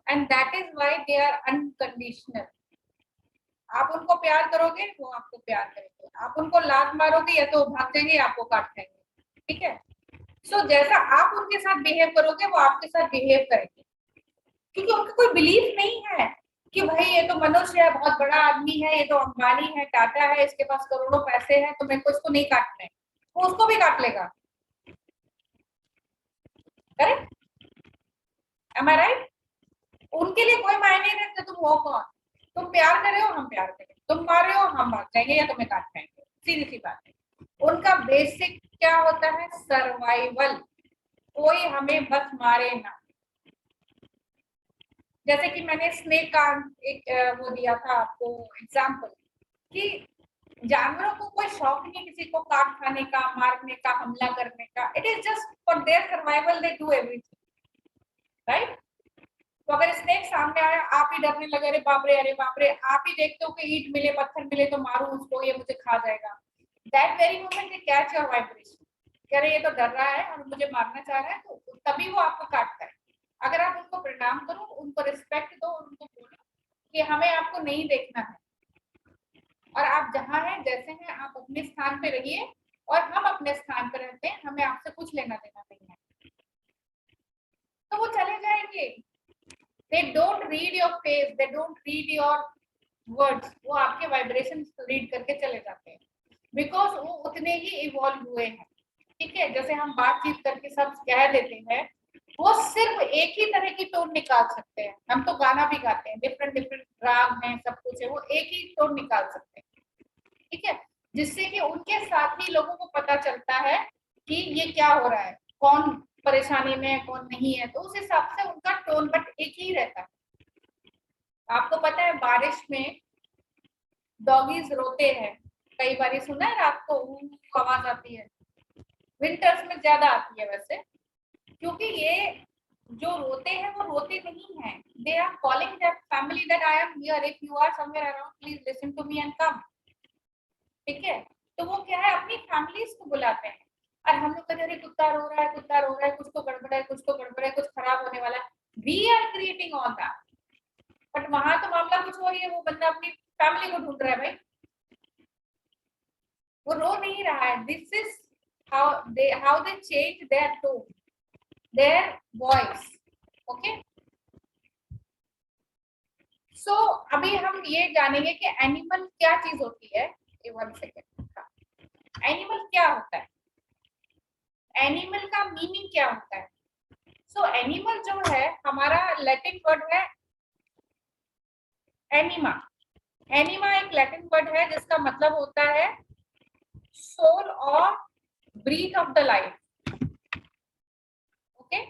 and that is why they are unconditional. आप उनको प्यार करोगे वो आपको प्यार करेंगे, आप उनको लात मारोगे या तो भाग जाएंगे या आपको काट खाएंगे, ठीक है। सो जैसा आप उनके साथ बिहेव करोगे वो आपके साथ बिहेव करेंगे, क्योंकि उनका कोई बिलीफ नहीं है कि भाई ये तो मनुष्य है, बहुत बड़ा आदमी है, ये तो अंबानी है, टाटा है, इसके पास करोड़ों पैसे हैं, तो मेरे को इसको नहीं काटना है, वो उसको भी काट लेगा। करेक्ट? एम आई राइट? उनके लिए कोई मायने नहीं रखता तुम हो कौन। तुम प्यार कर रहे हो, हम प्यार करेंगे, तुम मार रहे हो, हम मार जाएंगे या तुम्हें काट पाएंगे, सीधी सी बात है। उनका बेसिक क्या होता है? सर्वाइवल। कोई हमें बस मारे ना। जैसे कि मैंने स्नेक का एक वो दिया था आपको एग्जाम्पल, कि जानवरों को कोई शौक नहीं किसी को काट खाने का, मारने का, हमला करने का। It is just for their survival, they do everything, right? तो अगर स्नेक सामने आया, आप ही डरने लगे, अरे बाप रे, अरे बाप रे, आप ही देखते हो कि ईंट मिले, पत्थर मिले तो मारूं उसको, ये मुझे खा जाएगा। That very moment they catch your vibration, कह रहे ये तो डर रहा है और मुझे मारना चाह रहा है, तो तभी वो आपको काटता है। अगर आप उनको प्रणाम करो, उनको रिस्पेक्ट दो, उनको बोलो कि हमें आपको नहीं देखना है, और आप जहाँ हैं, जैसे हैं, आप अपने स्थान पे रहिए और हम अपने स्थान पे रहते हैं, हमें आपसे कुछ लेना देना नहीं है, तो वो चले जाएंगे। They don't read your face, they don't read your words, वो आपके वाइब्रेशन रीड करके चले जाते हैं, बिकॉज वो उतने ही इवॉल्व हुए हैं। ठीक है, जैसे हम बातचीत करके सब कह देते हैं, वो सिर्फ एक ही तरह की टोन निकाल सकते हैं। हम तो गाना भी गाते हैं, डिफरेंट डिफरेंट राग हैं, सब कुछ है, वो एक ही टोन निकाल सकते हैं। ठीक है, जिससे कि उनके साथ ही लोगों को पता चलता है कि ये क्या हो रहा है, कौन परेशानी में है, कौन नहीं है, तो उस हिसाब से उनका टोन बट एक ही रहता है। आपको पता है बारिश में डॉगीज रोते हैं, कई बार सुना है, रात को आवाज आती है, विंटर्स में ज्यादा आती है वैसे, क्योंकि ये जो रोते हैं वो रोते नहीं हैं, they are calling their family that I am here, if you are somewhere around please listen to me and come. ठीक है, तो वो क्या है, अपनी फैमिलीज को बुलाते हैं। और हम लोग कहते हैं कुत्ता रो रहा है, कुत्ता रो रहा है, कुछ तो गड़बड़ है, कुछ तो गड़बड़ है, कुछ खराब होने वाला है, we are creating all that. But वहां तो मामला कुछ हो रही है, वो बंदा अपनी फैमिली को ढूंढ रहा है भाई, वो रो नहीं रहा है। This is how they change their tone, their voice. Okay, so अभी हम ये जानेंगे कि एनिमल क्या चीज होती है। 1 सेकेंड, एनिमल क्या होता है, एनिमल का मीनिंग क्या होता है। सो एनिमल जो है, हमारा लैटिन वर्ड है एनिमा। एनिमा एक लैटिन वर्ड है जिसका मतलब होता है सोल और breath of the life. Okay,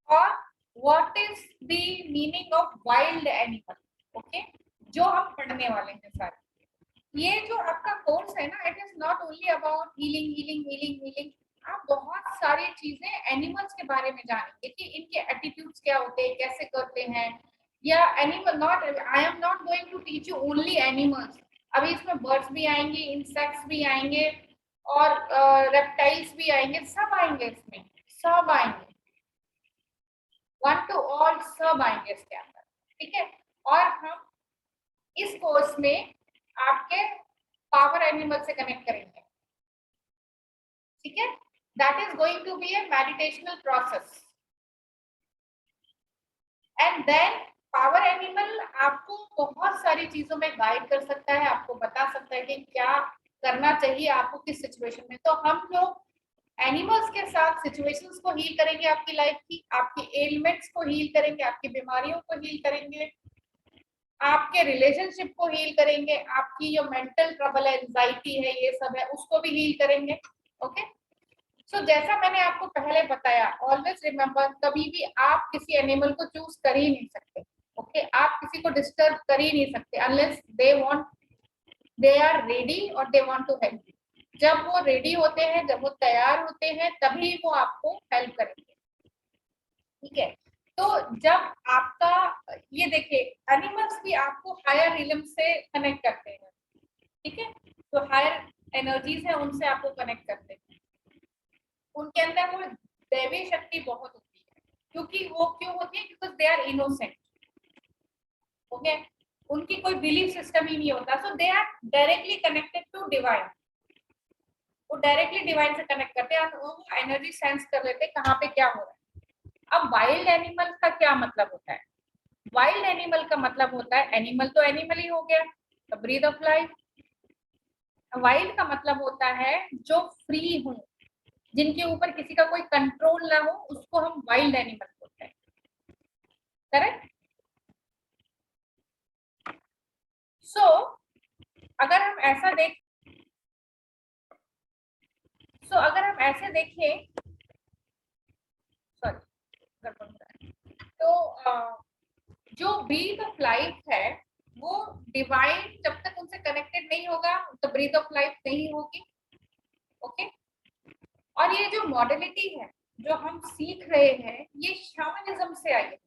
और what is the meaning of wild animal. Okay, जो हम पढ़ने वाले हैं सारे, ये जो आपका कोर्स है ना, it is not only about healing healing healing healing. आप बहुत सारी चीजें एनिमल्स के बारे में जानेंगे कि इनके एटीट्यूड्स क्या होते हैं, कैसे करते हैं, या animal not, I am not going to teach you only animals. अभी इसमें बर्ड्स भी आएंगे, इंसेक्ट्स भी आएंगे, और रेप्टाइल्स भी आएंगे, सब आएंगे इसमें, सब आएंगे, वन टू ऑल, सब आएंगे इसके अंदर। ठीक है, और हम इस कोर्स में आपके पावर एनिमल से कनेक्ट करेंगे। ठीक है, that is going to be a meditational process. And then power animal आपको बहुत सारी चीजों में गाइड कर सकता है, आपको बता सकता है कि क्या करना चाहिए आपको किस सिचुएशन में। तो हम लोग एनिमल्स के साथ सिचुएशंस को हील करेंगे, आपकी लाइफ की, आपकी एलिमेंट्स को हील करेंगे, आपकी बीमारियों को हील करेंगे, आपके रिलेशनशिप को हील करेंगे, आपकी जो मेंटल ट्रबल है, एंजाइटी है, ये सब है, उसको भी हील करेंगे। ओके, सो जैसा मैंने आपको पहले बताया, ऑलवेज रिमेम्बर, कभी भी आप किसी एनिमल को चूज कर ही नहीं सकते। ओके, आप किसी को डिस्टर्ब कर ही नहीं सकते अनलेस दे आर रेडी और they want to help you. जब वो रेडी होते हैं, जब वो तैयार होते हैं, तभी वो आपको हेल्प करेंगे। ठीक है, तो जब आपका ये देखिए, एनिमल्स भी आपको हायर रिलम से कनेक्ट करते हैं। ठीक है, तो हायर एनर्जीज है, उनसे आपको कनेक्ट करते हैं। उनके अंदर वो दैवी शक्ति बहुत होती है, क्योंकि वो क्यों होती है, because they are innocent. Okay, उनकी कोई बिलीफ सिस्टम ही नहीं होता, so they are directly connected to divine. वो डायरेक्टली डिवाइन से कनेक्ट करते हैं और वो एनर्जी सेंस कर लेते हैं कहाँ पे क्या हो रहा है। अब वाइल्ड एनिमल का क्या मतलब होता है? वाइल्ड एनिमल का मतलब होता है, एनिमल तो एनिमल ही हो गया, the breath of life. Wild का मतलब होता है जो फ्री हो, जिनके ऊपर किसी का कोई कंट्रोल ना हो, उसको हम वाइल्ड एनिमल बोलते हैं। करेक्ट? सो अगर हम ऐसा देखें, सॉरी, तो जो ब्रीथ ऑफ लाइफ है वो डिवाइन जब तक उनसे कनेक्टेड नहीं होगा तो ब्रीथ ऑफ लाइफ नहीं होगी। ओके? और ये जो मॉडलिटी है जो हम सीख रहे हैं ये शैमनिज्म से आई है।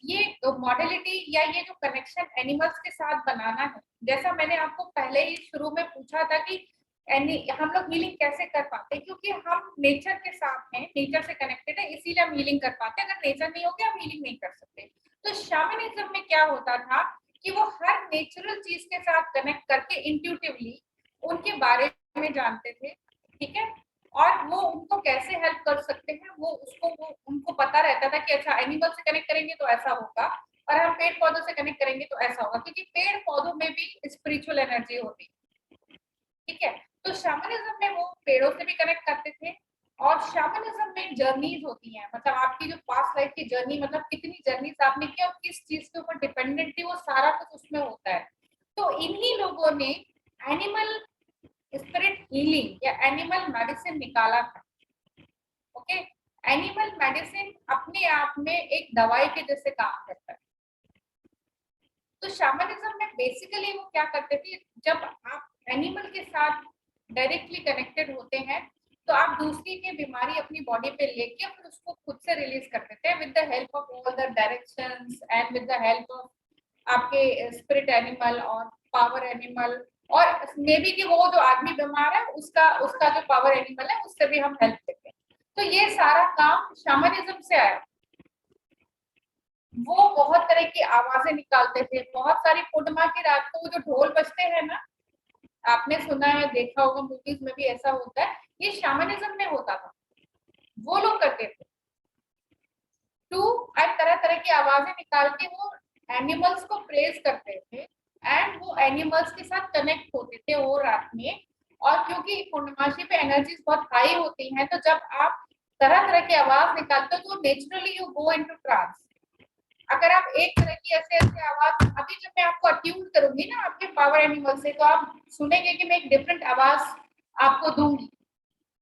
ये मॉडलिटी या ये जो कनेक्शन एनिमल्स के साथ बनाना है, जैसा मैंने आपको पहले ही शुरू में पूछा था कि हम लोग हीलिंग कैसे कर पाते हैं, क्योंकि हम नेचर के साथ हैं, नेचर से कनेक्टेड है, इसीलिए हम हीलिंग कर पाते हैं। अगर नेचर नहीं होगा हम हीलिंग नहीं कर सकते। तो शैमनिज्म में क्या होता था कि वो हर नेचुरल चीज के साथ कनेक्ट करके इंट्यूटिवली उनके बारे में जानते थे, ठीक है, और वो उनको कैसे हेल्प कर सकते हैं वो उनको पता रहता था कि अच्छा एनिमल से कनेक्ट करेंगे तो ऐसा होगा और हम पेड़ पौधों से कनेक्ट करेंगे तो ऐसा होगा, क्योंकि पेड़ पौधों में भी स्पिरिचुअल एनर्जी होती है, ठीक है। तो शैमनिज्म में वो पेड़ों से भी कनेक्ट करते थे और शैमनिज्म में जर्नीज होती हैं, मतलब आपकी जो पास्ट लाइफ की जर्नी, मतलब कितनी जर्नीज आपने की और किस चीज के ऊपर डिपेंडेंट थी, वो सारा कुछ उसमें होता है। तो इन्हीं लोगों ने एनिमल स्पिरिट हीलिंग या एनिमल मेडिसिन निकाला था। ओके? एनिमल मेडिसिन अपने आप में एक दवाई के जैसे काम करता है। तो शैमनिज्म में बेसिकली वो क्या करते थे, जब आप एनिमल के साथ डायरेक्टली कनेक्टेड होते हैं तो आप दूसरी की बीमारी अपनी बॉडी पे लेके फिर उसको खुद से रिलीज कर देते हैं with the help of all the directions and with the help of आपके स्पिरिट एनिमल और पावर एनिमल, और मे बी कि वो जो आदमी बीमार है उसका जो पावर एनिमल है उससे भी हम हेल्प लेते हैं। तो ये सारा काम शैमनिज्म से आया। वो बहुत तरह की आवाजें निकालते थे, बहुत सारी पूर्णिमा की रात को वो जो ढोल बजते हैं ना, आपने सुना है, देखा होगा, मूवीज में भी ऐसा होता है, ये शैमनिज्म में होता था, वो लोग करते थे। तरह तरह की आवाजें निकाल के वो एनिमल्स को प्रेज करते थे एंड वो एनिमल्स के साथ कनेक्ट होते थे वो रात में। और क्योंकि पूर्णमासी पे एनर्जीज बहुत हाई होती हैं, तो जब आप तरह तरह की आवाज निकालते हो तो naturally you go into trance. अगर आप एक तरह की ऐसे ऐसे आवाज, अभी जब मैं आपको अट्यून करूंगी ना आपके पावर एनिमल से, तो आप सुनेंगे कि मैं एक डिफरेंट आवाज आपको दूंगी,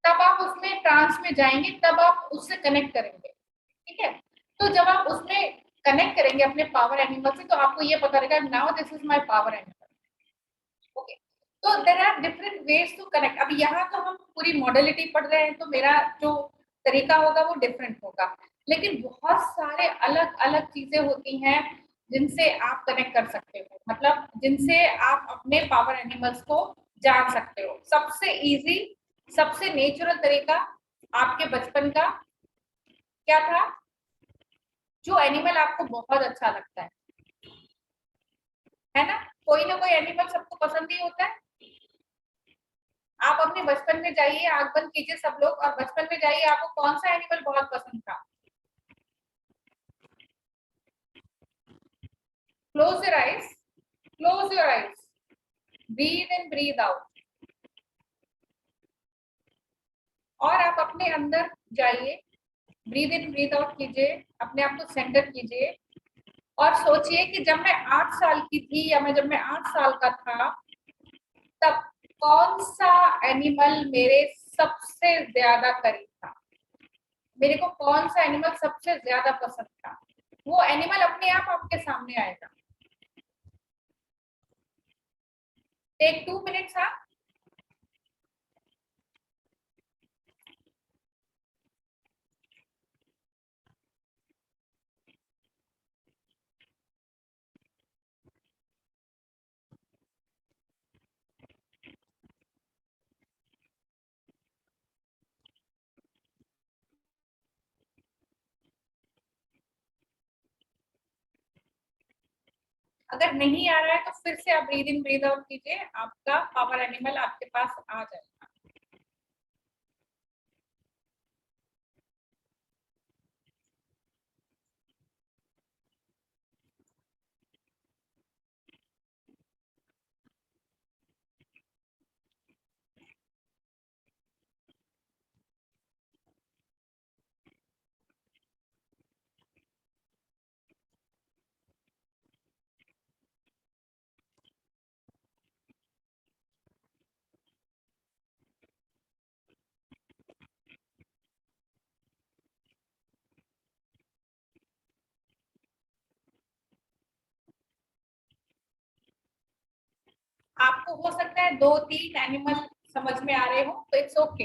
तब आप उसमें ट्रांस में जाएंगे, तब आप उससे कनेक्ट करेंगे, ठीक है। तो जब आप उसमें कनेक्ट करेंगे अपने पावर एनिमल से तो आपको ये पता रहेगा now this is my power animal. Okay, तो there are different ways to connect. अब यहाँ तो हम पूरी मॉडलिटी पढ़ रहे हैं तो मेरा जो तरीका होगा वो डिफरेंट होगा, लेकिन बहुत सारे अलग अलग चीजें होती हैं जिनसे आप कनेक्ट कर सकते हो, मतलब जिनसे आप अपने पावर एनिमल्स को जान सकते हो। सबसे इजी, सबसे नेचुरल तरीका आपके बचपन का क्या था? जो एनिमल आपको बहुत अच्छा लगता है ना? कोई ना कोई एनिमल सबको पसंद ही होता है। आप अपने बचपन में जाइए, आंख बंद कीजिए सब लोग, और बचपन में जाइए, आपको कौन सा एनिमल बहुत पसंद था? Close your eyes, close your eyes, breathe in breathe out, और आप अपने अंदर जाइए, ब्रीथ इन ब्रीथ आउट कीजिए, अपने आप को सेंटर कीजिए और सोचिए कि जब मैं 8 साल की थी या जब मैं 8 साल का था तब कौन सा एनिमल मेरे सबसे ज्यादा करीब था, मेरे को कौन सा एनिमल सबसे ज्यादा पसंद था। वो एनिमल अपने आप आपके सामने आएगा। Take 2 minutes. हाँ, अगर नहीं आ रहा है तो फिर से आप ब्रीद इन ब्रीद आउट कीजिए, आपका पावर एनिमल आपके पास आ जाएगा। आपको हो सकता है 2-3 एनिमल समझ में आ रहे हो, तो इट्स ओके।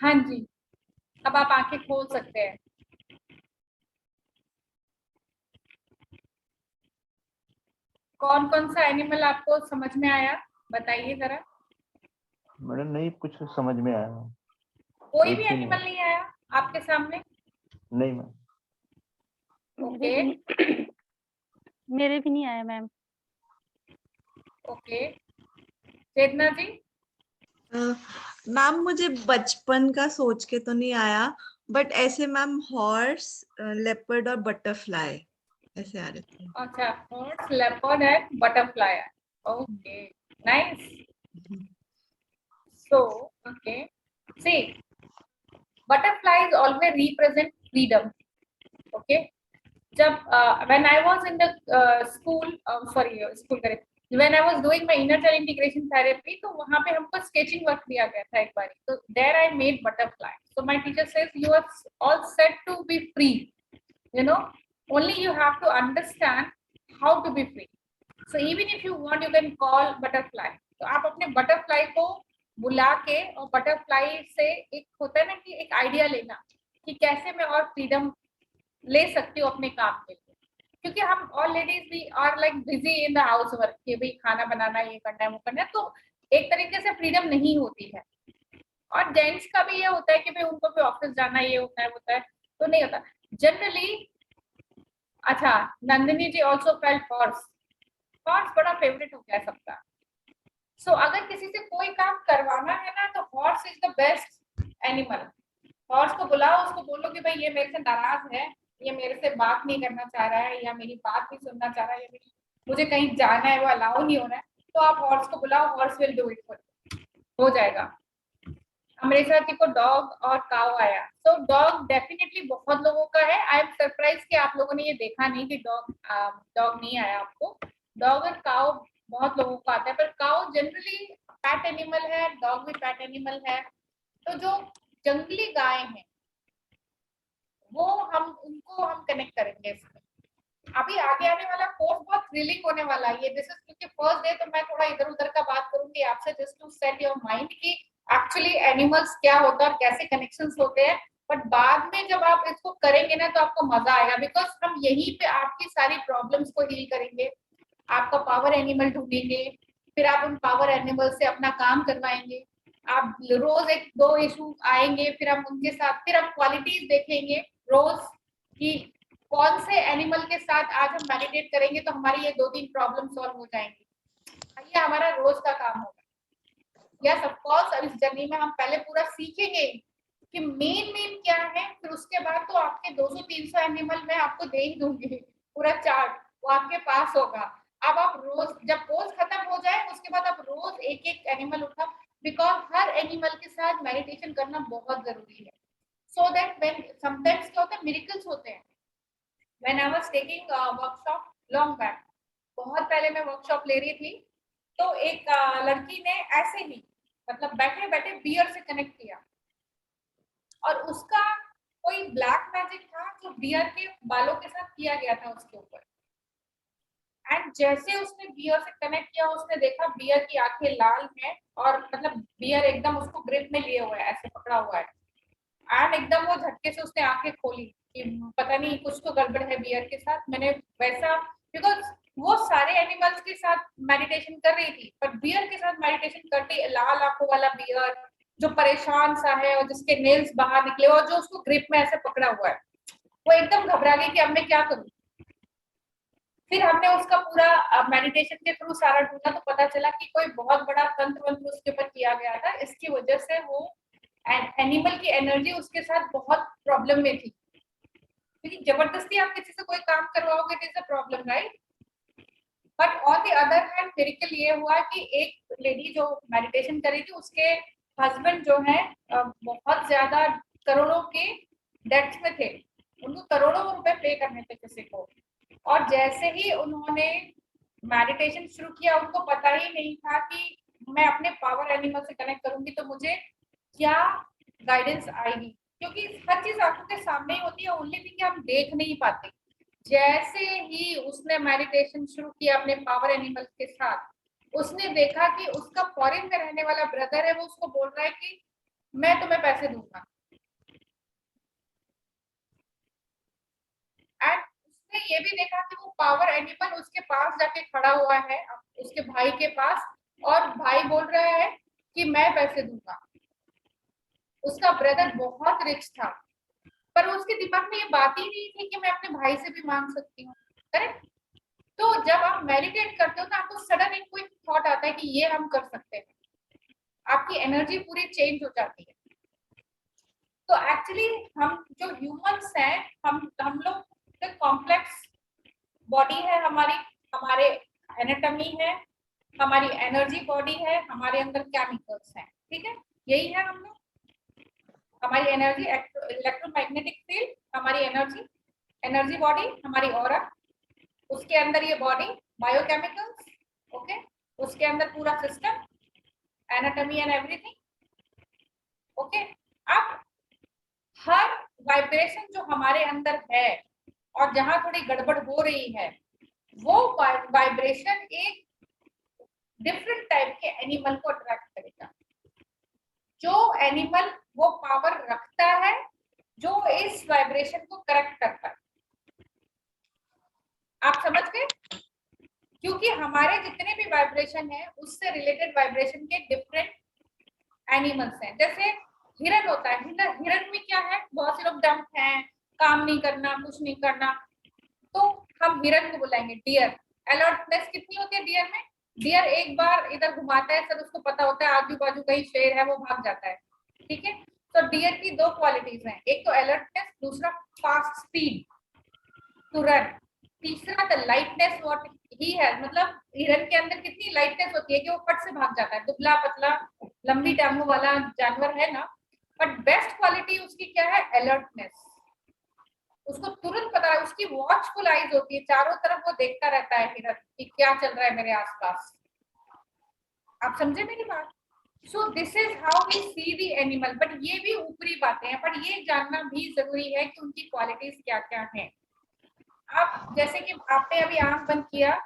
हाँ जी, अब आप आंखें खोल सकते हैं। कौन कौन सा एनिमल आपको समझ में आया, बताइए जरा। मैडम नहीं कुछ समझ में आया। कोई एक भी भी नहीं। एनिमल नहीं आया आपके सामने? नहीं मैम। ओके मेरे भी नहीं आया मैम। ओके, चेतना जी। मैम मुझे बचपन का सोच के तो नहीं आया, बट ऐसे मैम हॉर्स, लेपर्ड और बटरफ्लाई ऐसे आ रहे थे। अच्छा, horse, leopard and butterfly. Okay, nice. So, okay, see, butterflies always represent freedom. Okay, जब when I was in the school, school करे, when I was doing my inner child integration therapy, तो वहाँ पे हमको sketching work दिया गया था एक बार, तो there I made butterfly. So my teacher says you are all set to be free, you know, only you have to understand how to be free. So even if you want, you can call butterfly. तो आप अपने butterfly को बुला के, और बटरफ्लाई से एक होता है ना कि एक आइडिया लेना कि कैसे मैं और फ्रीडम ले सकती हूँ अपने काम के लिए, क्योंकि हम ऑल लेडीज भी are like busy in the house work कि भाई खाना बनाना, ये करना है, वो करना है, तो एक तरीके से फ्रीडम नहीं होती है। और जेंट्स का भी ये होता है कि भाई उनको भी ऑफिस जाना, ये होता है, होता है, तो नहीं होता जनरली। अच्छा, नंदिनी जी ऑल्सो फेल्ट हॉर्स। हॉर्स बड़ा फेवरेट हो गया है सबका। सो अगर किसी से कोई काम करवाना है ना, तो horse is the best animal. Horse को बुलाओ, उसको बोलो कि भाई ये मेरे से नाराज है, ये मेरे से बात नहीं करना चाह रहा है, या मेरी बात नहीं सुनना चाह रहा है, या मुझे कहीं जाना है वो अलाउ नहीं हो रहा है, तो आप हॉर्स को बुलाओ, horse will do it for you, हो जाएगा। अमृता जी को डॉग और काऊ आया, तो डॉग डेफिनेटली बहुत लोगों का है। आई एम सरप्राइज कि आप लोगों ने ये देखा नहीं कि डॉग नहीं आया आपको। डॉग और काऊ बहुत लोगों को आता है, पर काऊ जनरली पैट एनिमल है, डॉग भी पैट एनिमल है। तो जो जंगली गाय हैं वो उनको हम कनेक्ट करेंगे इसमें। अभी आगे आने वाला कोर्स बहुत थ्रिलिंग होने वाला है। ये दिस इज क्योंकि फर्स्ट डे, तो मैं थोड़ा इधर उधर का बात करूंगी आपसे, just to set your mind कि एक्चुअली एनिमल्स क्या होता है और कैसे कनेक्शंस होते हैं। बट बाद में जब आप इसको करेंगे ना, तो आपको मजा आएगा, बिकॉज हम यहीं पे आपकी सारी प्रॉब्लम्स को डील करेंगे, आपका पावर एनिमल ढूंढेंगे, फिर आप उन पावर एनिमल से अपना काम करवाएंगे। आप रोज 1-2 इशू आएंगे, फिर हम उनके साथ फिर हम क्वालिटीज देखेंगे रोज कि कौन से एनिमल के साथ आज हम मेडिटेट करेंगे तो हमारी ये 2-3 प्रॉब्लम सॉल्व हो जाएंगी। ये हमारा रोज का काम होगा। यस ऑफ कोर्स, अब इस जर्नी में हम पहले पूरा सीखेंगे कि मेन क्या है, फिर उसके बाद तो आपके 200-300 एनिमल मैं आपको दे ही दूंगी, पूरा चार्ट वो आपके पास होगा। अब आप रोज, जब कोर्स खत्म हो जाए उसके बाद आप रोज एक एक एनिमल उठाओ, बिकॉज हर एनिमल के साथ मेडिटेशन करना बहुत जरूरी है, सो दैट व्हेन समटाइम्स क्या होता है, मिरेकल्स होते हैं। When I was taking a workshop long back, बहुत पहले मैं वर्कशॉप ले रही थी, तो एक लड़की ने ऐसे ही मतलब बैठे बैठे बियर से कनेक्ट किया, और उसका कोई ब्लैक मैजिक था जो बियर के बालों के साथ किया गया था उसके ऊपर। एंड जैसे उसने बियर से कनेक्ट किया, उसने देखा बियर की आंखें लाल हैं, और मतलब बियर एकदम उसको ग्रिप में लिए हुआ है, ऐसे पकड़ा हुआ है। एंड एकदम वो झटके से उसने आंखें खोली कि पता नहीं कुछ तो गड़बड़ है बियर के साथ। मैंने वैसा, बिकॉज वो सारे एनिमल्स के साथ मेडिटेशन कर रही थी, पर बियर के साथ मेडिटेशन करती, लाल आंखों वाला बियर जो परेशान सा है और जिसके नेल्स बाहर निकले और जो उसको ग्रिप में ऐसे पकड़ा हुआ है, वो एकदम घबरा गई कि अब मैं क्या करूं। फिर हमने उसका पूरा मेडिटेशन के थ्रू सारा ढूंढा तो पता चला कि कोई बहुत बड़ा तंत्र वंत्र उसके ऊपर किया गया था। इसकी वजह से वो एनिमल की एनर्जी उसके साथ बहुत प्रॉब्लम में थी, क्योंकि जबरदस्ती आप किसी से कोई काम करवाओगे it is a problem, right. But on the other hand miracle ये हुआ कि एक लेडी जो मेडिटेशन कर रही थी, उसके हस्बैंड जो है बहुत ज्यादा करोड़ों के डेट्स में थे, उनको करोड़ों रुपए पे करने थे किसी को। और जैसे ही उन्होंने मेडिटेशन शुरू किया, उनको पता ही नहीं था कि मैं अपने पावर एनिमल से कनेक्ट करूंगी तो मुझे क्या गाइडेंस आएगी, क्योंकि हर चीज आंखों के सामने ही होती है, ओनली थिंग हम देख नहीं पाते। जैसे ही उसने मेडिटेशन शुरू किया अपने पावर एनिमल के साथ, उसने देखा कि उसका फॉरेन में रहने वाला ब्रदर है, वो उसको बोल रहा है कि मैं तुम्हें पैसे दूंगा। एंड उसने ये भी देखा कि वो पावर एनिमल उसके पास जाके खड़ा हुआ है, उसके भाई के पास, और भाई बोल रहा है कि मैं पैसे दूंगा। उसका ब्रदर बहुत रिच था, पर उसके दिमाग में ये बात ही नहीं थी कि मैं अपने भाई से भी मांग सकती हूँ, करेक्ट। तो जब आप मेडिटेट करते हो तो आपको सडन एक कोई थॉट आता है कि ये हम कर सकते हैं, आपकी एनर्जी पूरी चेंज हो जाती है। तो एक्चुअली हम जो ह्यूमंस हैं, हम लोग कॉम्प्लेक्स बॉडी है हमारी, हमारे एनाटॉमी है, हमारी एनर्जी बॉडी है, हमारे अंदर केमिकल्स हैं, ठीक है, यही है हम लोग। हमारी एनर्जी इलेक्ट्रोमैग्नेटिक फील्ड, हमारी एनर्जी बॉडी, हमारी ऑरा, उसके अंदर ये बॉडी बायोकेमिकल्स, ओके, उसके अंदर पूरा system anatomy and everything, okay. अब हर वाइब्रेशन जो हमारे अंदर है और जहां थोड़ी गड़बड़ हो रही है, वो वाइब्रेशन एक डिफरेंट टाइप के एनिमल को अट्रैक्ट करेगा। जो एनिमल वो पावर रखता है जो इस वाइब्रेशन को करेक्ट करता है, आप समझ गए? क्योंकि हमारे जितने भी वाइब्रेशन है उससे रिलेटेड वाइब्रेशन के डिफरेंट एनिमल्स हैं। जैसे हिरन होता है, हिरन में क्या है, बहुत से लोग डम्प हैं, काम नहीं करना, कुछ नहीं करना, तो हम हिरन को बुलाएंगे डियर। अलर्टनेस कितनी होती है डियर में? डियर एक बार इधर घुमाता है, सब उसको पता होता है आजू बाजू कहीं शेर है, वो भाग जाता है, ठीक है। तो डियर की दो क्वालिटीज हैं, एक तो अलर्टनेस, दूसरा फास्ट स्पीड टू रन, तीसरा the lightness what he has, मतलब हिरन के अंदर कितनी लाइटनेस होती है कि वो फट से भाग जाता है, दुबला पतला लंबी टांगों वाला जानवर है ना। बट बेस्ट क्वालिटी उसकी क्या है? अलर्टनेस। उसको तुरंत पता है, उसकी वॉचफुल आईज होती है, चारों तरफ वो देखता रहता है हिरन कि क्या चल रहा है मेरे आसपास। आप समझे मेरी बात? So this is how we see the animal. But ये भी ऊपरी बातें हैं, बट ये जानना भी जरूरी है कि उनकी क्वालिटीज क्या क्या हैं। आप जैसे कि आपने अभी आंख बंद किया,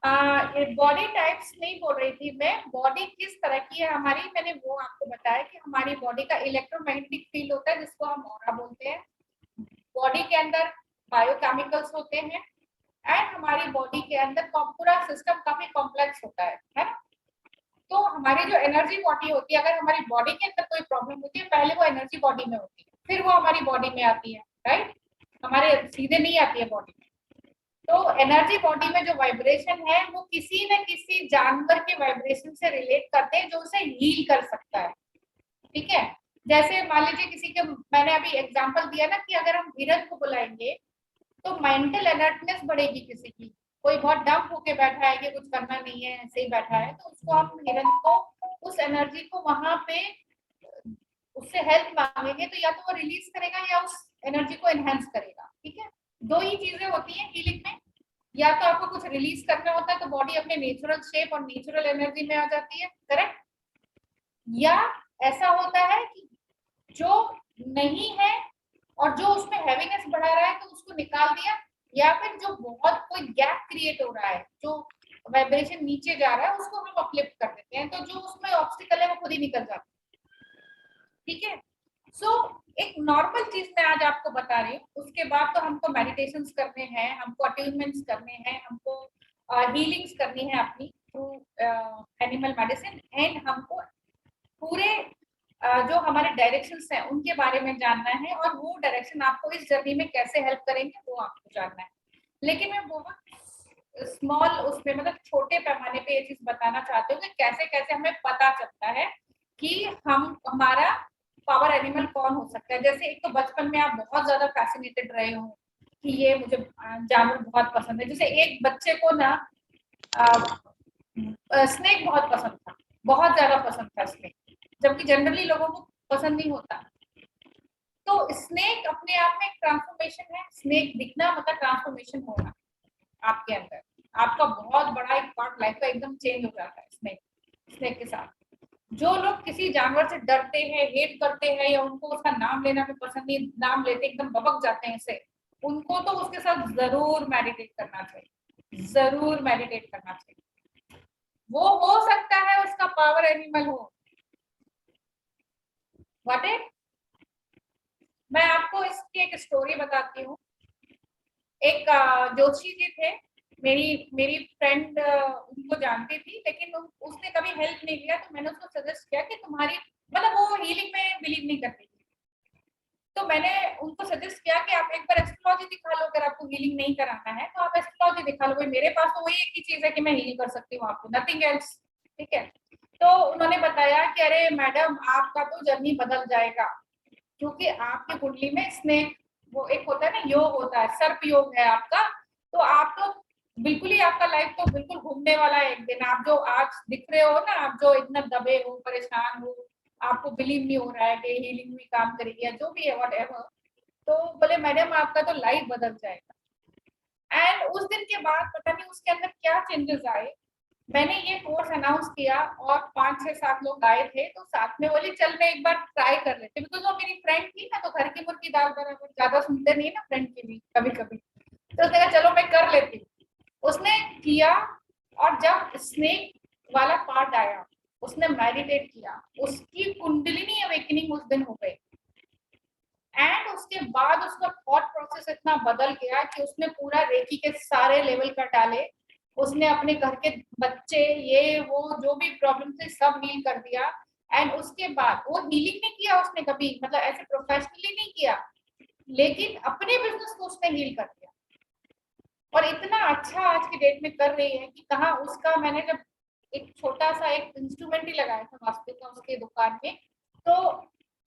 बॉडी टाइप्स नहीं बोल रही थी मैं, बॉडी किस तरह की है हमारी, मैंने वो आपको बताया कि हमारी बॉडी का इलेक्ट्रोमैग्नेटिक फील्ड होता है जिसको हम ऑरा बोलते हैं। बॉडी के अंदर बायोकेमिकल्स होते हैं, एंड हमारी बॉडी के अंदर पूरा सिस्टम काफी कॉम्प्लेक्स होता है ना। तो हमारी जो एनर्जी बॉडी होती है, अगर हमारी बॉडी के अंदर कोई प्रॉब्लम होती है, पहले वो एनर्जी बॉडी में होती है, फिर वो हमारी बॉडी में आती है, राइट, हमारे सीधे नहीं आती है बॉडी में। तो एनर्जी बॉडी में जो वाइब्रेशन है वो किसी न किसी जानवर के वाइब्रेशन से रिलेट करते हैं जो उसे हील कर सकता है, ठीक है। जैसे मान लीजिए किसी के, मैंने अभी एग्जांपल दिया ना कि अगर हम हिरन को बुलाएंगे तो मेंटल अलर्टनेस बढ़ेगी किसी की, कोई बहुत डंप होके बैठा है कि कुछ करना नहीं है, ऐसे ही बैठा है, तो उसको हम हिरन को, उस एनर्जी को वहां पे उससे हेल्प मांगेंगे तो या तो वो रिलीज करेगा या उस एनर्जी को एनहेंस करेगा, ठीक है। दो ही चीजें होती हैं हीलिंग में, या तो आपको कुछ रिलीज करना होता है तो बॉडी अपने नेचुरल शेप और नेचुरल एनर्जी में आ जाती है, करेक्ट, या ऐसा होता है कि जो नहीं है और जो उसमें हैवीनेस बढ़ा रहा है तो उसको निकाल दिया, या फिर जो बहुत कोई गैप क्रिएट हो रहा है, जो वाइब्रेशन नीचे जा रहा है उसको हम अपलिफ्ट कर देते हैं, तो जो उसमें ऑब्स्टिकल है वो खुद ही निकल जाता है। ठीक है, सो एक नॉर्मल चीज मैं आज आपको बता रही हूँ। उसके बाद तो हमको मेडिटेशंस करने हैं, हमको अट्यूनमेंट्स करने हैं, हमको हीलिंग्स करनी है अपनी थ्रू एनिमल मेडिसिन, एंड हमको पूरे जो हमारे डायरेक्शंस हैं उनके बारे में जानना है, और वो डायरेक्शन आपको इस जर्नी में कैसे हेल्प करेंगे वो आपको जानना है। लेकिन मैं बहुत स्मॉल उसमें मतलब छोटे पैमाने पे ये चीज बताना चाहती हूँ कि कैसे कैसे हमें पता चलता है कि हम हमारा पावर एनिमल कौन हो सकता है। जैसे एक तो बचपन में आप बहुत ज्यादा फैसिनेटेड रहे हो कि ये मुझे जानवर बहुत पसंद है, जैसे एक बच्चे को ना स्नेक बहुत पसंद था, बहुत ज्यादा पसंद था स्नेक, जबकि जनरली लोगों को पसंद नहीं होता। तो स्नेक अपने आप में एक ट्रांसफॉर्मेशन है, स्नेक दिखना मतलब ट्रांसफॉर्मेशन होना आपके अंदर, आपका बहुत बड़ा एक पार्ट लाइफ का एकदम चेंज हो जाता है स्नेक के साथ। जो लोग किसी जानवर से डरते हैं, हेट करते हैं, या उनको उसका नाम लेना भी पसंद नहीं, नाम लेते एकदम बबक जाते हैं इससे, उनको तो उसके साथ जरूर मेडिटेट करना चाहिए, जरूर मेडिटेट करना चाहिए। वो हो सकता है उसका पावर एनिमल हो। व्हाट इट, मैं आपको इसकी एक स्टोरी बताती हूँ। एक जोशी जी थे, मेरी फ्रेंड उनको जानती थी, लेकिन उसने कभी हेल्प नहीं किया, तो मैंने उसको सजेस्ट किया कि तुम्हारी मतलब वो हीलिंग में बिलीव नहीं करती थी, तो मैंने उनको सजेस्ट किया कि आप एक बार एस्ट्रोलॉजी दिखा लो, अगर आपको हीलिंग नहीं कराना है तो आप एस्ट्रोलॉजी दिखा लो, भाई मेरे पास तो वही एक ही चीज है कि मैं हील कर सकती हूँ आपको, नथिंग एल्स। ठीक है, तो उन्होंने बताया कि अरे मैडम आपका तो जर्नी बदल जाएगा, क्योंकि आपकी कुंडली में स्नेक वो एक होता है ना, योग होता है, सर्प योग है आपका, तो आप तो बिल्कुल ही आपका लाइफ तो बिल्कुल घूमने वाला है एक दिन। आप जो आज दिख रहे हो ना, आप जो इतना दबे हो, परेशान हो, आपको बिलीव नहीं हो रहा है कि हीलिंग भी काम करेगी या जो भी है वट एवर, तो बोले मैडम आपका तो लाइफ बदल जाएगा। एंड उस दिन के बाद पता नहीं उसके अंदर क्या चेंजेस आए, मैंने ये कोर्स अनाउंस किया और 5-6-7 लोग आए थे, तो साथ में बोली चल मैं एक बार ट्राई कर लेते, बिकॉज वो मेरी फ्रेंड थी ना, तो घर की मुर्गी दाल बराबर, ज्यादा सुनते नहीं ना फ्रेंड की भी कभी कभी, तो उसने कहा चलो मैं कर लेती हूँ। उसने किया, और जब स्नेक वाला पार्ट आया उसने मेडिटेट किया, उसकी कुंडलिनी अवेकनिंग उस दिन हो गई, एंड उसके बाद उसका थॉट प्रोसेस इतना बदल गया कि उसने पूरा रेकी के सारे लेवल कर डाले, उसने अपने घर के बच्चे ये वो जो भी प्रॉब्लम थे सब हील कर दिया। एंड उसके बाद वो हीलिंग नहीं किया उसने कभी, मतलब ऐसे प्रोफेशनली नहीं किया, लेकिन अपने बिजनेस को उसने हील कर दिया, और इतना अच्छा आज की डेट में कर रही है कि कहाँ उसका, मैंने जब एक छोटा सा एक इंस्ट्रूमेंट ही लगाया था वास्तु का उसके दुकान में, तो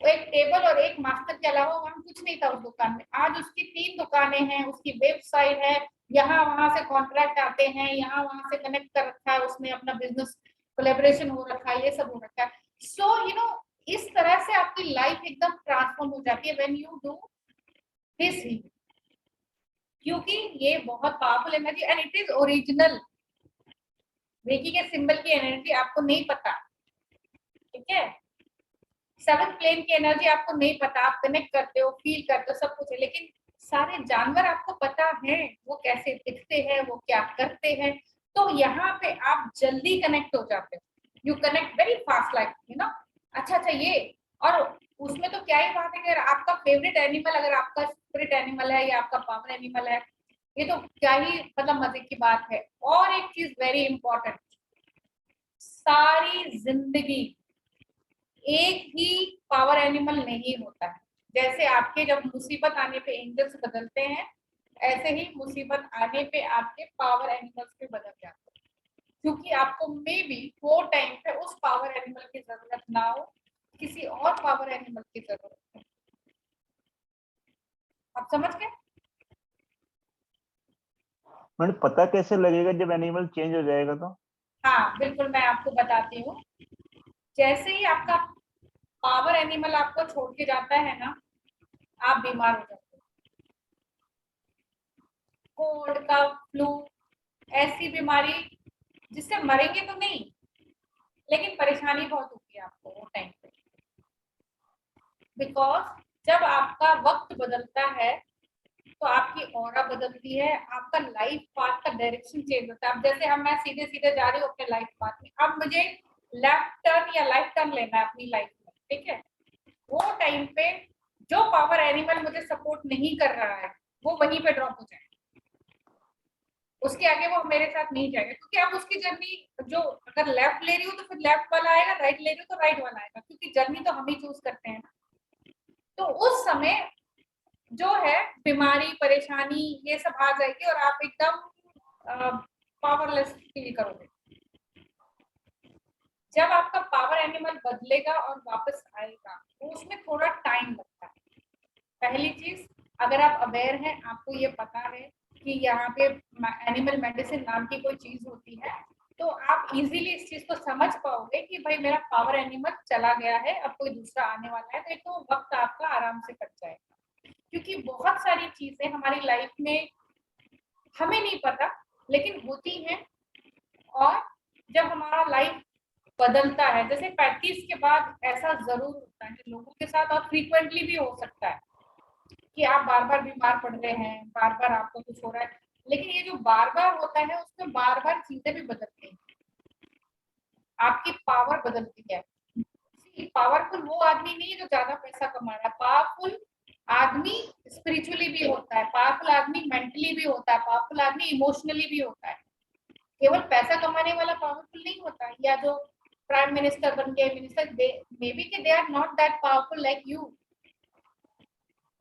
एक टेबल और एक मास्टर के अलावा वहां कुछ नहीं था उस दुकान में। आज उसकी 3 दुकानें हैं, उसकी वेबसाइट है, यहाँ वहां से कॉन्ट्रैक्ट आते हैं, यहाँ वहां से कनेक्ट कर रखा है उसने, अपना बिजनेस कोलैबोरेशन हो रखा है, ये सब हो रखा है। सो यू नो इस तरह से आपकी लाइफ एकदम ट्रांसफॉर्म हो जाती है व्हेन यू डू दिस ही, क्योंकि ये बहुत powerful energy and it is original. Reiki के सिंबल की एनर्जी आपको नहीं पता, ठीक है, 7th प्लेन की एनर्जी आपको नहीं पता, आप कनेक्ट करते हो, फील करते हो, सब कुछ है, लेकिन सारे जानवर आपको पता है वो कैसे दिखते हैं, वो क्या करते हैं, तो यहाँ पे आप जल्दी कनेक्ट हो जाते हो, you connect very fast like you know. अच्छा ये, और उसमें तो क्या ही बात है कि अगर आपका फेवरेट एनिमल, अगर आपका स्पिरिट एनिमल है या आपका पावर एनिमल है, ये तो क्या ही मतलब मजे की बात है। और एक चीज वेरी इंपॉर्टेंट, सारी जिंदगी एक ही पावर एनिमल नहीं होता है। जैसे आपके जब मुसीबत आने पे एंजल्स बदलते हैं, ऐसे ही मुसीबत आने पे आपके पावर एनिमल्स भी बदल जाते हैं, क्योंकि आपको मे बी वो टाइम पे उस पावर एनिमल की जरूरत ना हो, किसी और पावर एनिमल की जरूरत हो। आप समझ गए? मैंने पता कैसे लगेगा जब एनिमल चेंज हो जाएगा तो? हाँ बिल्कुल, मैं आपको बताती हूँ। जैसे ही आपका पावर एनिमल आपको छोड़ के जाता है ना, आप बीमार हो जाते हो, कोल्ड का फ्लू, ऐसी बीमारी जिससे मरेंगे तो नहीं, लेकिन परेशानी बहुत होती है आपको वो टाइम पे, बिकॉज जब आपका वक्त बदलता है तो आपकी ऑरा बदलती है, आपका लाइफ पाथ का डायरेक्शन चेंज होता है। अब जैसे मैं सीधे सीधे जा रही हूँ अपने लाइफ पाथ में, अब मुझे लेफ्ट टर्न या राइट टर्न लेना है अपनी लाइफ में, ठीक है। वो टाइम पे जो पावर एनिमल मुझे सपोर्ट नहीं कर रहा है वो वहीं पे ड्रॉप हो जाएगा, उसके आगे वो मेरे साथ नहीं जाएगा, क्योंकि अब उसकी जर्नी जो अगर लेफ्ट ले रही हूँ तो फिर लेफ्ट वाला आएगा, राइट ले रही हूँ तो राइट वाला आएगा, क्योंकि जर्नी तो हम ही चूज करते हैं ना। तो उस समय जो है बीमारी परेशानी ये सब आ जाएगी और आप एकदम पावरलेस फील करोगे। जब आपका पावर एनिमल बदलेगा और वापस आएगा तो उसमें थोड़ा टाइम लगता है। पहली चीज, अगर आप अवेयर हैं, आपको ये पता है कि यहाँ पे एनिमल मेडिसिन नाम की कोई चीज होती है, तो आप इजीली इस चीज को समझ पाओगे कि भाई मेरा पावर एनिमल चला गया है, अब कोई दूसरा आने वाला है, तो एक तो वक्त आपका आराम से कट जाएगा। क्योंकि बहुत सारी चीजें हमारी लाइफ में हमें नहीं पता लेकिन होती हैं, और जब हमारा लाइफ बदलता है, जैसे 35 के बाद ऐसा जरूर होता है लोगों के साथ, और फ्रीक्वेंटली भी हो सकता है कि आप बार बार बीमार पड़ रहे हैं, बार बार आपको कुछ हो रहा है, लेकिन ये जो बार बार होता है उसमें बार बार चीजें भी बदलती हैं, आपकी पावर बदलती है। पावरफुल वो आदमी नहीं है जो ज्यादा पैसा कमा रहा है, पावरफुल आदमी स्पिरिचुअली भी होता है, पावरफुल आदमी मेंटली भी होता है, पावरफुल आदमी इमोशनली भी होता है। केवल पैसा कमाने वाला पावरफुल नहीं होता, या जो प्राइम मिनिस्टर बन गए, मिनिस्टर, मे बी के they are not that powerful like you,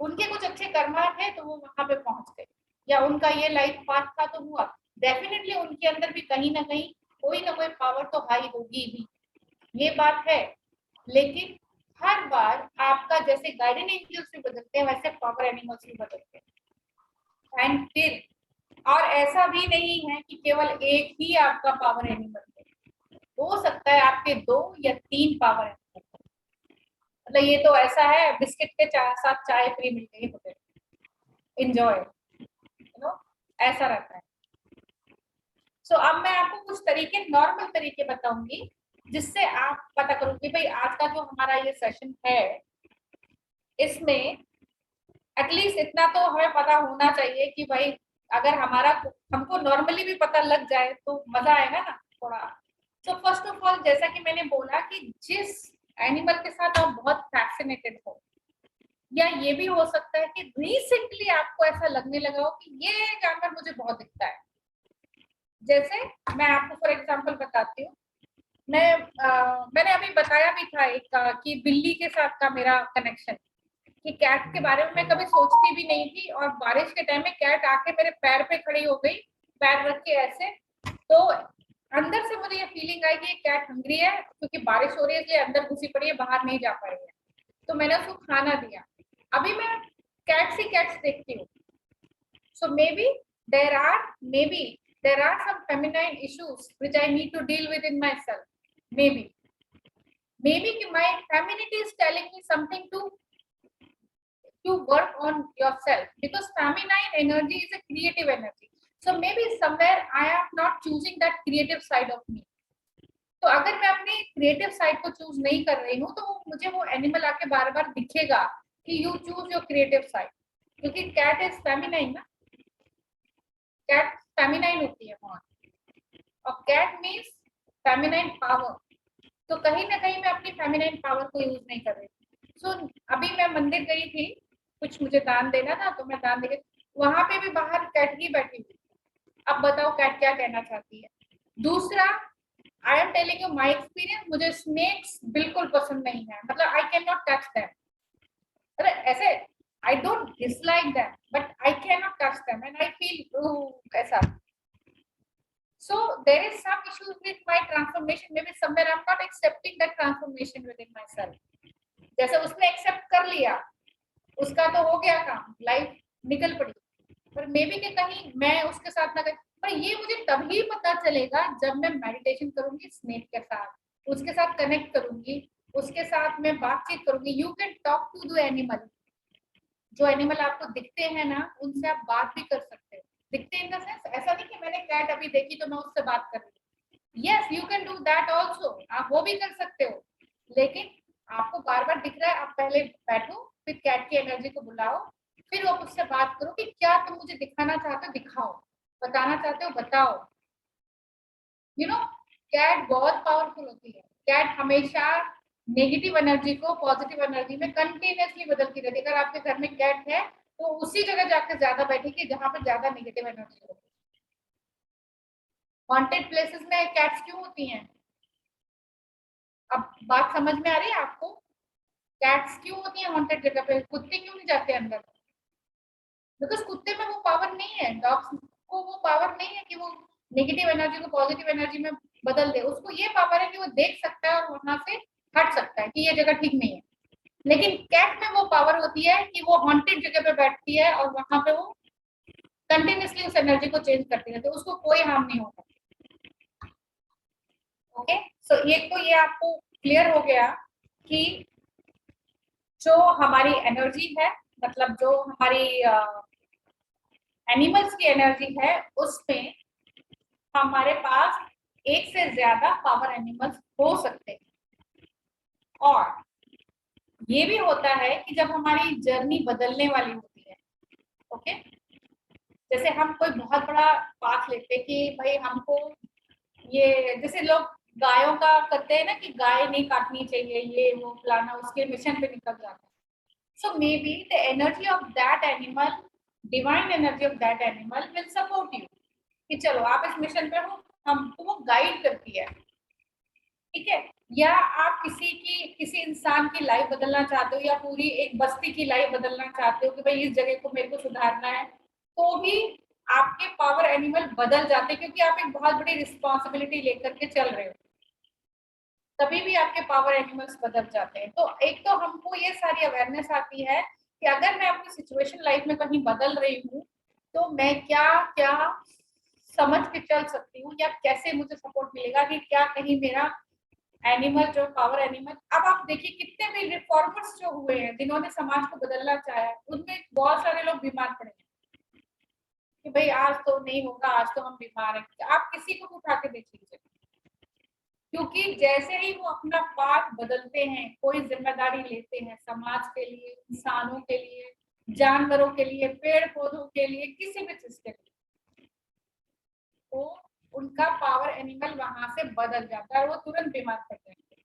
उनके कुछ अच्छे कर्मा थे तो वो वहां पे पहुंच गए, या उनका ये लाइफ पाथ था तो हुआ। डेफिनेटली उनके अंदर भी कहीं ना कहीं कोई ना कोई पावर तो हाई होगी ही, ये बात है। लेकिन हर बार आपका जैसे गार्डियन एंजल्स भी बदलते हैं वैसे पावर एनिमल्स भी बदलते हैं। एंड फिर और ऐसा भी नहीं है कि केवल एक ही आपका पावर एनिमल है, हो सकता है आपके 2 या 3 पावर एनिमल। मतलब ये तो ऐसा है बिस्किट के साथ चाय फ्री मिल गई तो एंजॉय, यू नो, ऐसा रहता है। सो अब मैं आपको कुछ तरीके, नॉर्मल तरीके बताऊंगी जिससे आप पता करो कि भाई आज का जो हमारा ये सेशन है इसमें एटलीस्ट इतना तो हमें पता होना चाहिए कि भाई अगर हमको नॉर्मली भी पता लग जाए तो मजा आएगा ना थोड़ा। सो फर्स्ट ऑफ ऑल, जैसा कि मैंने बोला कि जिस एनिमल के साथ आप बहुत फैसिनेटेड हो, या ये भी हो सकता है कि रिसेंटली आपको ऐसा लगने लगा हो कि ये जानवर मुझे बहुत दिखता है। जैसे मैं आपको फॉर एग्जांपल बताती हूँ, मैंने अभी बताया भी था एक कि बिल्ली के साथ का मेरा कनेक्शन, कि कैट के बारे में मैं कभी सोचती भी नहीं थी, और बारिश के टाइम में कैट आके मेरे पैर पे खड़ी हो गई, पैर रख के ऐसे, तो अंदर से मुझे ये फीलिंग आई कि ये कैट हंग्री है, क्योंकि बारिश हो रही है इसलिए अंदर घुसी पड़ी है, बाहर नहीं जा पा रही है, तो मैंने उसको खाना दिया। अभी मैं कैट्स ही कैट्स देखती हूँ। So maybe there are some feminine issues which I need to deal with in myself. Maybe my femininity is telling me something to work on yourself, because feminine energy is a creative energy. So maybe somewhere I am not choosing that creative side of me. तो अगर मैं अपनी क्रिएटिव साइड को चूज नहीं कर रही हूँ तो मुझे वो एनिमल आके बार बार दिखेगा कि you choose your creative side, क्योंकि कैट इज फेमिनाइन ना, कैट फेमिनाइन होती है बहुत, और कैट मीन्स फेमिनाइन पावर। तो कहीं ना कहीं मैं अपनी फेमिनाइन पावर को यूज नहीं कर रही। सो अभी मैं मंदिर गई थी, कुछ मुझे दान देना था तो मैं दान दे गई, वहां पे भी बाहर कैट ही बैठी हुई। अब बताओ कैट क्या कहना चाहती है। दूसरा, I am telling you my experience, मुझे स्नेक्स बिल्कुल पसंद नहीं है, मतलब I can not touch them. अरे ऐसे I don't dislike them, but I cannot touch them, and I feel ऐसा. So there is some issues with my transformation. Maybe somewhere I'm not accepting that transformation within myself. जैसे उसने accept कर लिया, उसका तो हो गया काम, लाइफ निकल पड़ी, पर मे बी कि कहीं मैं उसके साथ ना, पर ये मुझे तभी पता चलेगा जब मैं मेडिटेशन करूंगी स्नेक के साथ, उसके साथ कनेक्ट करूंगी, उसके साथ मैं बातचीत करूंगी। You can talk to the animal, जो एनिमल आपको दिखते हैं ना उनसे आप बात भी कर सकते हो। दिखते इन द सेंस, ऐसा नहीं कि मैंने कैट अभी देखी तो मैं उससे बात कर रही हूँ। Yes, you can do that also, आप वो भी कर सकते हो, लेकिन आपको बार बार दिख रहा है, आप पहले बैठो, फिर कैट की एनर्जी को बुलाओ, फिर आप उससे बात करो कि क्या तुम मुझे दिखाना चाहते हो, दिखाओ, बताना चाहते हो बताओ। यू नो, कैट बहुत पावरफुल होती है। कैट हमेशा नेगेटिव एनर्जी को पॉजिटिव एनर्जी में कंटिन्यूअसली बदलती रहती है। अगर आपके घर में कैट है तो उसी जगह जाकर ज्यादा बैठेगी जहां पर ज्यादा नेगेटिव एनर्जी होती है। हॉन्टेड प्लेसेस में कैट्स क्यों होती हैं? अब बात समझ में आ रही है आपको? कैट्स क्यों होती हैं हॉन्टेड जगह पे? कुत्ते क्यों नहीं जाते अंदर? बिकॉज कुत्ते में वो पावर नहीं है, डॉग्स को वो पावर नहीं है कि वो नेगेटिव एनर्जी को पॉजिटिव एनर्जी में बदल दे। उसको ये पावर है कि वो देख सकता है और वहां से हट सकता है कि ये जगह ठीक नहीं है। लेकिन कैट में वो पावर होती है कि वो हॉन्टेड जगह पे बैठती है और वहां पे वो कंटिन्यूसली उस एनर्जी को चेंज करती रहती है, उसको कोई हार्म नहीं होता। ओके, सो ये तो ये आपको क्लियर हो गया कि जो हमारी एनर्जी है, मतलब जो हमारी एनिमल्स की एनर्जी है, उसमें हमारे पास एक से ज्यादा पावर एनिमल्स हो सकते हैं। और ये भी होता है कि जब हमारी जर्नी बदलने वाली होती है, ओके, जैसे हम कोई बहुत बड़ा पाथ लेते हैं कि भाई हमको ये, जैसे लोग गायों का करते हैं ना कि गाय नहीं काटनी चाहिए, ये वो फलाना, उसके मिशन पे निकल जाते हैं। So maybe the energy of that animal, divine energy of that animal will support you कि चलो आप इस मिशन पे हो, हमको वो गाइड करती है, ठीक है। या आप किसी इंसान की लाइफ बदलना चाहते हो या पूरी एक बस्ती की लाइफ बदलना चाहते हो कि भाई इस जगह को मेरे को सुधारना है, तो भी आपके पावर एनिमल बदल जाते हैं क्योंकि आप एक बहुत बड़ी रिस्पॉन्सिबिलिटी लेकर के चल रहे हो, तभी भी आपके पावर एनिमल्स बदल जाते हैं। तो एक तो हमको ये सारी अवेयरनेस आती है कि अगर मैं अपनी सिचुएशन लाइफ में कहीं बदल रही हूँ तो मैं क्या क्या समझ के चल सकती हूँ या कैसे मुझे सपोर्ट मिलेगा कि क्या कहीं मेरा एनिमल, जो पावर एनिमल, अब आप देखिए कितने भी रिफॉर्मर्स जो हुए हैं जिन्होंने समाज को बदलना चाहा है, उनमें बहुत सारे लोग बीमार पड़े हैं कि भाई आज तो नहीं होगा, आज तो हम बीमार हैं। आप किसी को उठा के देख लीजिए, क्योंकि जैसे ही वो अपना पाथ बदलते हैं, कोई जिम्मेदारी लेते हैं समाज के लिए, इंसानों के लिए, जानवरों के लिए, पेड़ पौधों के लिए, किसी भी चीज के लिए, तो उनका पावर एनिमल वहां से बदल जाता है और वो तुरंत बीमार पड़ जाएंगे।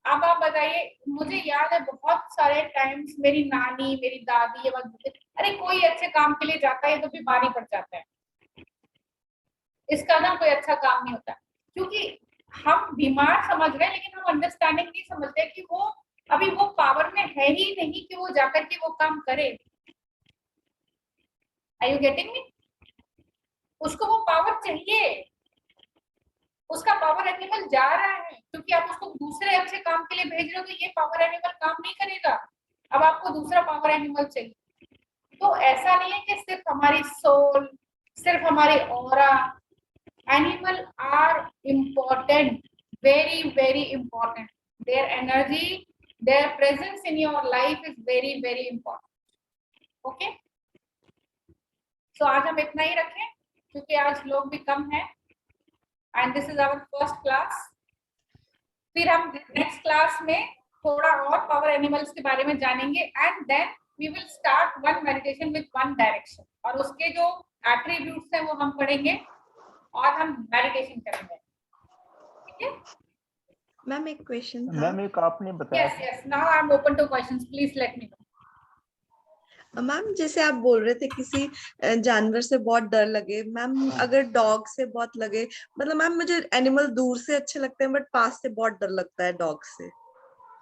अब आप बताइए, मुझे याद है बहुत सारे टाइम्स मेरी नानी, मेरी दादी ये बात बोलते, अरे कोई अच्छे काम के लिए जाता है तो बीमार ही पड़ जाता है, इसका ना कोई अच्छा काम नहीं होता। क्योंकि हम बीमार समझ रहे हैं लेकिन हम अंडरस्टैंडिंग नहीं समझते कि वो अभी वो पावर में है ही नहीं कि वो जाकर के वो काम करे। Are you getting me? उसको वो पावर चाहिए, उसका पावर एनिमल जा रहा है, क्योंकि आप उसको दूसरे अच्छे काम के लिए भेज रहे हो तो ये पावर एनिमल काम नहीं करेगा, अब आपको दूसरा पावर एनिमल चाहिए। तो ऐसा नहीं है कि सिर्फ हमारी सोल, सिर्फ हमारी aura, animal are important, very very important, their energy, their presence in your life is very very important। okay, so आज हम इतना ही रखें क्योंकि आज लोग भी कम हैं and this is our first class। फिर हम नेक्स्ट क्लास में थोड़ा और पावर एनिमल्स के बारे में जानेंगे and then we will start one meditation with one direction, और उसके जो एट्रीब्यूट्स हैं वो हम पढ़ेंगे और हम मेडिटेशन करेंगे, ठीक है। मैम एक क्वेश्चन था। मैम एक आपने बताया, yes yes, now I am open two questions, please let me know. Ma'am जैसे आप बोल रहे थे किसी जानवर से बहुत डर लगे, मैम अगर डॉग से बहुत लगे, मतलब मैम मुझे एनिमल दूर से अच्छे लगते हैं बट पास से बहुत डर लगता है डॉग से।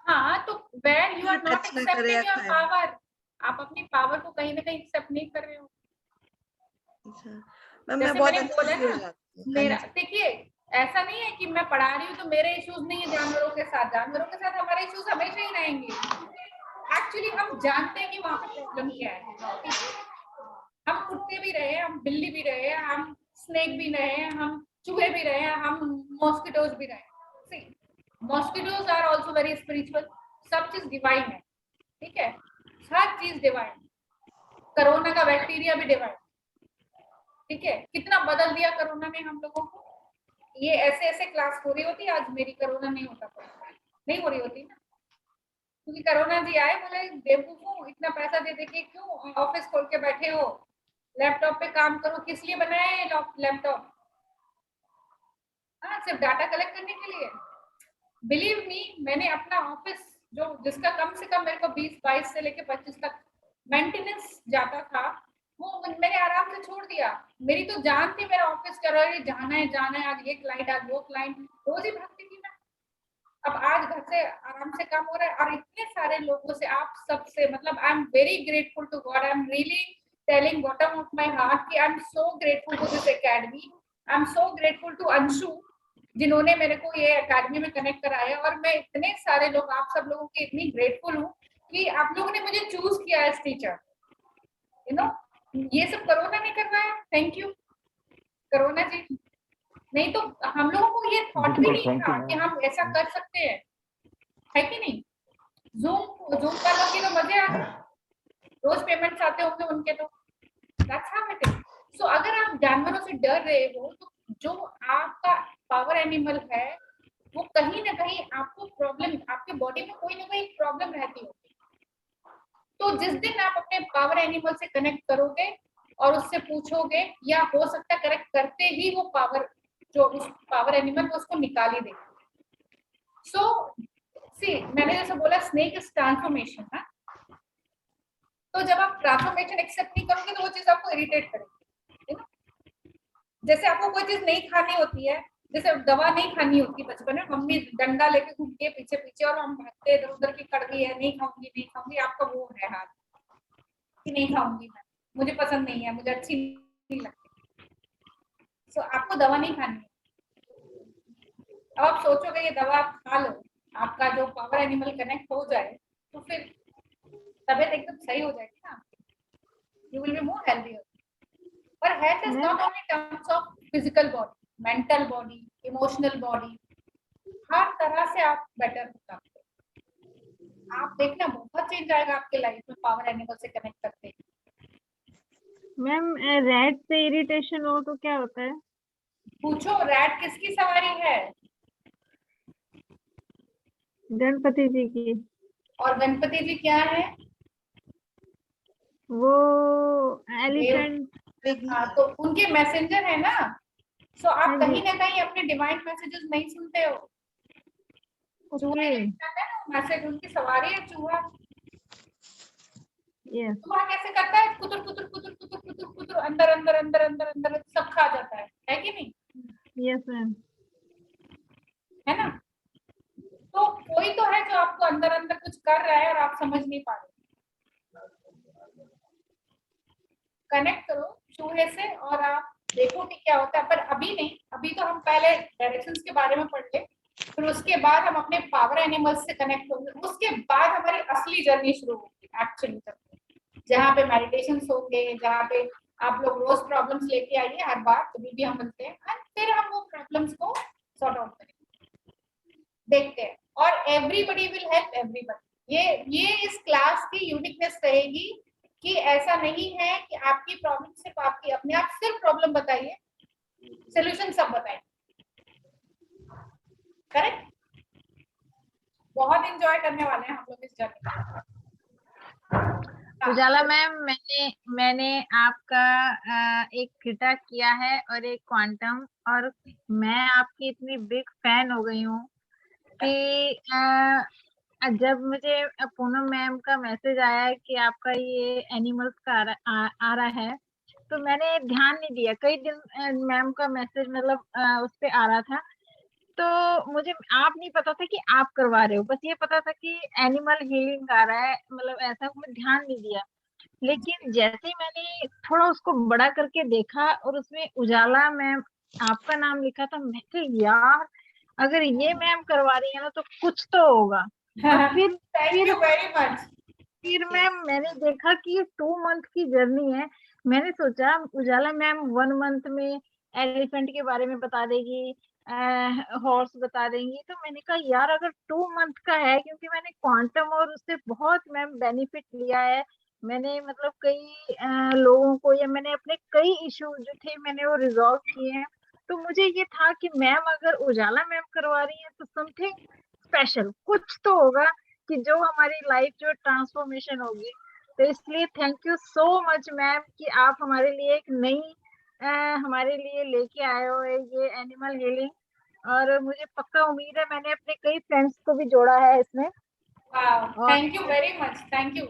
हाँ, तो where you are not touch ना करे या एक्सेप्टिंग योर खाए। पावर, आप अपनी पावर को कहीं ना कहीं एक्सेप्ट नहीं कर रहे हो। अच्छा मैम, मैं जैसे बहुत मैंने अच्छे बोला से हो ना, जाती हूँ। मेरा हाँ जी। देखिए ऐसा नहीं है कि मैं पढ़ा रही हूँ तो मेरे इश्यूज नहीं है जानवरों के साथ, जानवरों के साथ हमारे इश्यूज हमेशा ही रहेंगे। एक्चुअली हम जानते हैं कि वहां पर प्रॉब्लम क्या है, ठीक है? हम कुत्ते भी रहे, हम बिल्ली भी रहे, हम स्नेक भी रहे, हम चूहे भी रहे, हम मॉस्किटोज भी रहे। Mosquitoes are also very spiritual, सब चीज डिवाइन है, ठीक है, हर चीज डिवाइन। कोरोना का बैक्टीरिया भी डिवाइन, ठीक है। कितना बदल दिया कोरोना ने हम लोगों को। ये ऐसे ऐसे क्लास हो रही होती, आज मेरी कोरोना नहीं होता, नहीं हो रही होती ना। क्योंकि कोरोना जी आए, बोले बेवकूफ हूँ, इतना पैसा दे दे के क्यों ऑफिस खोल के बैठे हो, लैपटॉप पे काम करो। किस लिए बनाया है लैपटॉप? हाँ, सिर्फ डाटा कलेक्ट करने के लिए। बिलीव मी, मैंने अपना ऑफिस जो जिसका कम से कम मेरे को 20-22 से लेके 25 तक मेंटेनेंस जाता था, वो मैंने आराम से छोड़ दिया। मेरी तो जान थी मेरा ऑफिस कर रहा है, जाना है, आज ये क्लाइंट, आज वो क्लाइंट, रोज ही भागती थी मैं। अब आज घर से आराम से काम हो रहा है, और इतने सारे लोगों से, आप सबसे, मतलब I am very grateful to God, I am really telling bottom of my heart कि I am so grateful to this academy, I am so grateful to Anshu जिन्होंने मेरे को ये एकेडमी में कनेक्ट कराया। और मैं इतने सारे लोग, आप सब लोगों की इतनी ग्रेटफुल हूँ कि आप लोगों ने मुझे चूज किया एज टीचर। यू नो, ये सब कोरोना ने करवाया। थैंक यू कोरोना जी, नहीं तो हम लोगों को ये थॉट भी नहीं था कि हम ऐसा कर सकते हैं, है कि नहीं। जूम वालों की तो मजे आ गए, रोज पेमेंट्स आते होंगे उनके, तो दैट्स हाउ इट इज। सो अगर आप जानवरों से डर रहे हो, तो जो आपका पावर एनिमल है, वो कहीं ना कहीं आपको प्रॉब्लम, आपके बॉडी में कोई ना कोई प्रॉब्लम रहती होगी। तो जिस दिन आप अपने पावर एनिमल से कनेक्ट करोगे और उससे पूछोगे, या हो सकता है करेक्ट करते ही वो पावर, जो उस पावर एनिमल को उसको निकाल ही देगा। सो सी, मैंने जैसे बोला स्नेक इज ट्रांसफॉर्मेशन ना, तो जब आप ट्रांसफॉर्मेशन एक्सेप्ट नहीं करोगे तो वो चीज आपको इरिटेट करेगी, है ना। जैसे आपको कोई चीज नहीं खानी होती है, जैसे दवा नहीं खानी होती, बचपन में मम्मी डंडा लेके घूमती है पीछे पीछे और हम भागते इधर उधर की, कड़वी है, नहीं खाऊंगी नहीं खाऊंगी, आपका वो है हाथ कि नहीं खाऊंगी मैं, मुझे पसंद नहीं है, मुझे अच्छी नहीं लगती। सो आपको दवा नहीं खानी है। अब आप सोचोगे ये दवा आप खा लो, आपका जो पावर एनिमल कनेक्ट हो जाए, तो फिर तबीयत एकदम सही हो जाएगी ना, you will be more healthy. और health is not only terms of physical body, mental body, emotional body, हर तरह से आप बेटर हो सकते हैं। आप देखना बहुत चेंज आएगा आपके लाइफ में पावर एनिमल से कनेक्ट करते हैं। मैम रैट से इरिटेशन हो तो क्या होता है? पूछो, रैट किसकी सवारी है? गणपति जी की। और गणपति जी क्या है? वो एलिफेंट। हाँ, तो उनके मैसेंजर है ना। सो आप हाँ जी। कहीं ना कहीं अपने डिवाइन मैसेजेस नहीं सुनते हो। चूहे ओके। मैसेज, उनकी सवारी है चूहा। यस। चूहा कैसे करता है? कुतुर कुतुर कुतुर कुतुर कुतुर कुतुर, अंदर अंदर अंदर अंदर अंदर सब खा जाता है कि नहीं? Yes ma'am. है ना। तो कोई तो है जो आपको अंदर अंदर कुछ कर रहा है और आप समझ नहीं पा रहे। कनेक्ट करो चूहे से और आप देखो कि क्या होता है। पर अभी नहीं, अभी तो हम पहले डायरेक्शंस के बारे में पढ़ ले, फिर उसके बाद हम अपने पावर एनिमल्स से कनेक्ट होंगे, उसके बाद हमारी असली जर्नी शुरू होगी एक्चुअली, जहाँ पे मेडिटेशन होंगे, जहाँ पे आप लोग रोज प्रॉब्लम्स लेके आइए हर बार, कभी भी हम मिलते हैं, और फिर हम वो प्रॉब्लम्स को सॉर्ट आउट करेंगे, देखते हैं। और एवरीबडी विल हेल्प एवरीबडी। ये इस क्लास की यूनिकनेस रहेगी कि ऐसा नहीं है कि आपकी प्रॉब्लम सिर्फ आपकी अपने आप, सिर्फ प्रॉब्लम बताइए, सोल्यूशन सब बताइए। करेक्ट। बहुत एंजॉय करने वाले हैं हम लोग इस जर्नी। उजाला मैम, मैंने आपका एक थीटा किया है और एक क्वांटम, और मैं आपकी इतनी बिग फैन हो गई हूँ कि जब मुझे पूनम मैम का मैसेज आया कि आपका ये एनिमल्स का आ रहा है, तो मैंने ध्यान नहीं दिया। कई दिन मैम का मैसेज मतलब उस पे आ रहा था, तो मुझे आप नहीं पता था कि आप करवा रहे हो, बस ये पता था कि एनिमल हीलिंग आ रहा है, मतलब ऐसा मैं ध्यान नहीं दिया। लेकिन जैसे ही मैंने थोड़ा उसको बड़ा करके देखा और उसमें उजाला मैम आपका नाम लिखा था, मैं कहा यार अगर ये मैम करवा रही है ना तो कुछ तो होगा। और थैंक यू वेरी मच। फिर मैंने देखा कि ये 2 मंथ की जर्नी है। मैंने सोचा उजाला मैम 1 मंथ में एलिफेंट के बारे में बता देगी, हॉर्स बता देंगी, तो मैंने कहा यार अगर 2 मंथ का है, क्योंकि मैंने क्वांटम और उससे बहुत मैम बेनिफिट लिया है। मैंने मतलब कई लोगों को, या मैंने अपने कई इश्यू जो थे मैंने वो रिजॉल्व किए हैं। तो मुझे ये था कि मैम अगर उजाला मैम करवा रही है तो समथिंग स्पेशल कुछ तो होगा, कि जो हमारी लाइफ जो ट्रांसफॉर्मेशन होगी। तो इसलिए thank you so much ma'am कि आप हमारे लिए एक नई हमारे लिए लेके आए हो ये एनिमल हीलिंग। और मुझे पक्का उम्मीद है, मैंने अपने कई फ्रेंड्स को भी जोड़ा है इसमें। और thank you very much, thank you.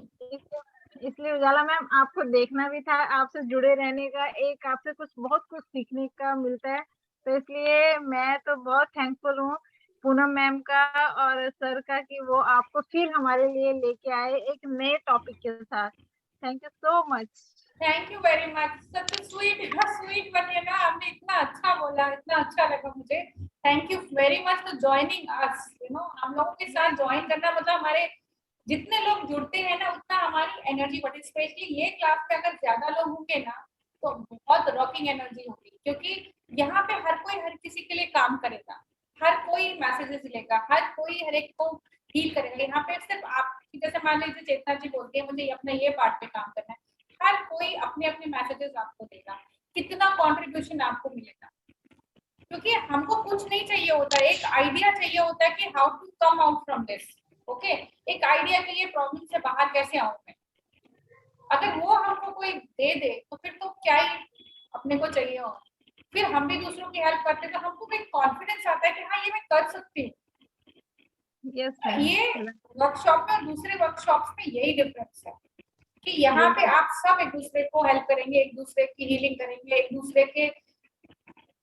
इसलिए उजाला मैम आपको देखना भी था, आपसे जुड़े रहने का, एक आपसे बहुत कुछ सीखने का मिलता है। तो इसलिए मैं तो बहुत थैंकफुल हूँ पूनम मैम का और सर का कि वो आपको फिर हमारे लिए लेके आए एक नए टॉपिक के साथ। Thank you so much. Thank you very much, such sweet sweet बनिए ना, आपने इतना अच्छा बोला, इतना अच्छा लगा मुझे। Thank you very much for joining us. You know, हम लोगों के साथ ज्वाइन करना मतलब हमारे जितने लोग जुड़ते हैं ना उतना हमारी एनर्जी बढ़ती। स्पेशली ये क्लास पे अगर ज्यादा लोग होंगे ना तो बहुत रॉकिंग एनर्जी होगी, क्योंकि यहाँ पे हर कोई हर किसी के लिए काम करेगा, हर कोई मैसेजेस लेगा, हर कोई हर एक को हील करेगा। यहाँ पे सिर्फ आप जैसे मान लीजिए चेतना जी बोलती है मुझे अपना ये पार्ट पे काम करना है, हर कोई अपने अपने मैसेजेस आपको देगा, कितना कंट्रीब्यूशन आपको मिलेगा। क्योंकि हमको कुछ नहीं चाहिए होता, एक आइडिया चाहिए होता है कि how to come out from this. Okay, एक आइडिया कि ये प्रॉब्लम से बाहर कैसे आऊं मैं। अगर वो हमको कोई दे दे तो फिर तो क्या ही अपने को चाहिए हो। फिर हम भी दूसरों की हेल्प करते तो हमको एक कॉन्फिडेंस आता है कि हाँ ये मैं कर सकती हूँ। यस ये वर्कशॉप में और दूसरे वर्कशॉप्स में यही डिफरेंस है कि यहाँ पे आप सब एक दूसरे को हेल्प करेंगे, एक दूसरे की हीलिंग करेंगे, एक दूसरे के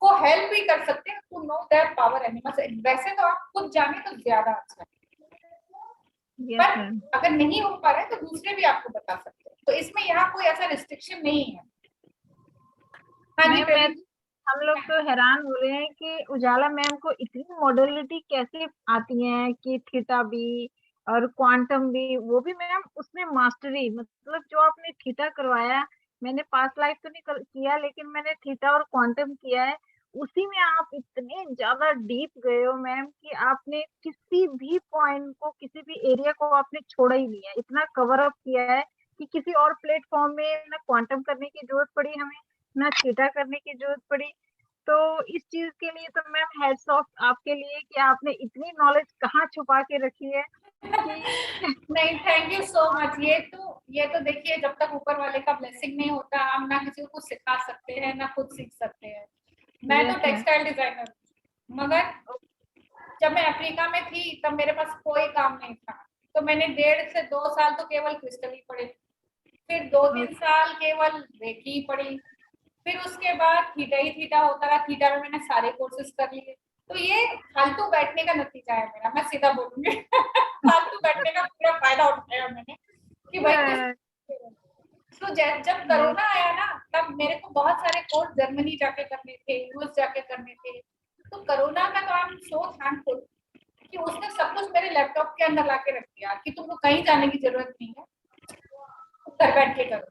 को हेल्प भी कर सकते हैं to know that power animals. वैसे तो आप खुद जाने तो ज्यादा अच्छा है, पर अगर नहीं हो पा रहा है तो दूसरे भी आपको बता सकते हैं। तो इसमें यहाँ कोई ऐसा रिस्ट्रिक्शन नहीं है। हाँ जी, हम लोग तो हैरान हो रहे हैं कि उजाला मैम को इतनी मॉडलिटी कैसे आती है कि थीटा भी और क्वांटम भी, वो भी मैम उसमें मास्टरी, मतलब जो आपने थीटा करवाया, मैंने पास्ट लाइफ तो नहीं किया लेकिन मैंने थीटा और क्वांटम किया है, उसी में आप इतने ज्यादा डीप गए हो मैम कि आपने किसी भी पॉइंट को, किसी भी एरिया को आपने छोड़ा ही नहीं है, इतना कवर अप किया है कि किसी और प्लेटफॉर्म में ना क्वांटम करने की जरूरत पड़ी हमें, ना थीटा करने की जरूरत पड़ी। तो इस चीज के लिए तो मैम हेड्स ऑफ आपके लिए कि आपने इतनी नॉलेज कहाँ छुपा के रखी है कि नहीं, थैंक यू सो मच। ये तो देखिए, जब तक ऊपर वाले का ब्लेसिंग नहीं होता हम ना किसी को कुछ सिखा सकते हैं ना खुद सीख सकते हैं। मैं तो टेक्सटाइल डिजाइनर हूँ, मगर जब मैं अफ्रीका में थी तब मेरे पास कोई काम नहीं था, तो मैंने 1.5 से 2 साल तो केवल क्रिस्टल ही पढ़े, फिर 2-3 साल केवल रेकी ही पढ़ी, फिर उसके बाद थीटा ही थीटा होता रहा, थीटा में मैंने सारे कोर्सेज कर लिए। तो ये फालतू बैठने का नतीजा है मेरा, मैं सीधा बोलूंगी फालतू बैठने का पूरा फायदा उठाया मैंने कि भाई तो जब कोरोना आया ना तब मेरे को बहुत सारे कोर्स जर्मनी जाके करने थे, यूएस जाके करने थे। तो कोरोना का तो आई एम सो थैंकफुल कि उसने सब कुछ मेरे लैपटॉप के अंदर लाके रख दिया कि तुमको कहीं जाने की जरूरत नहीं है, घर बैठ के करो।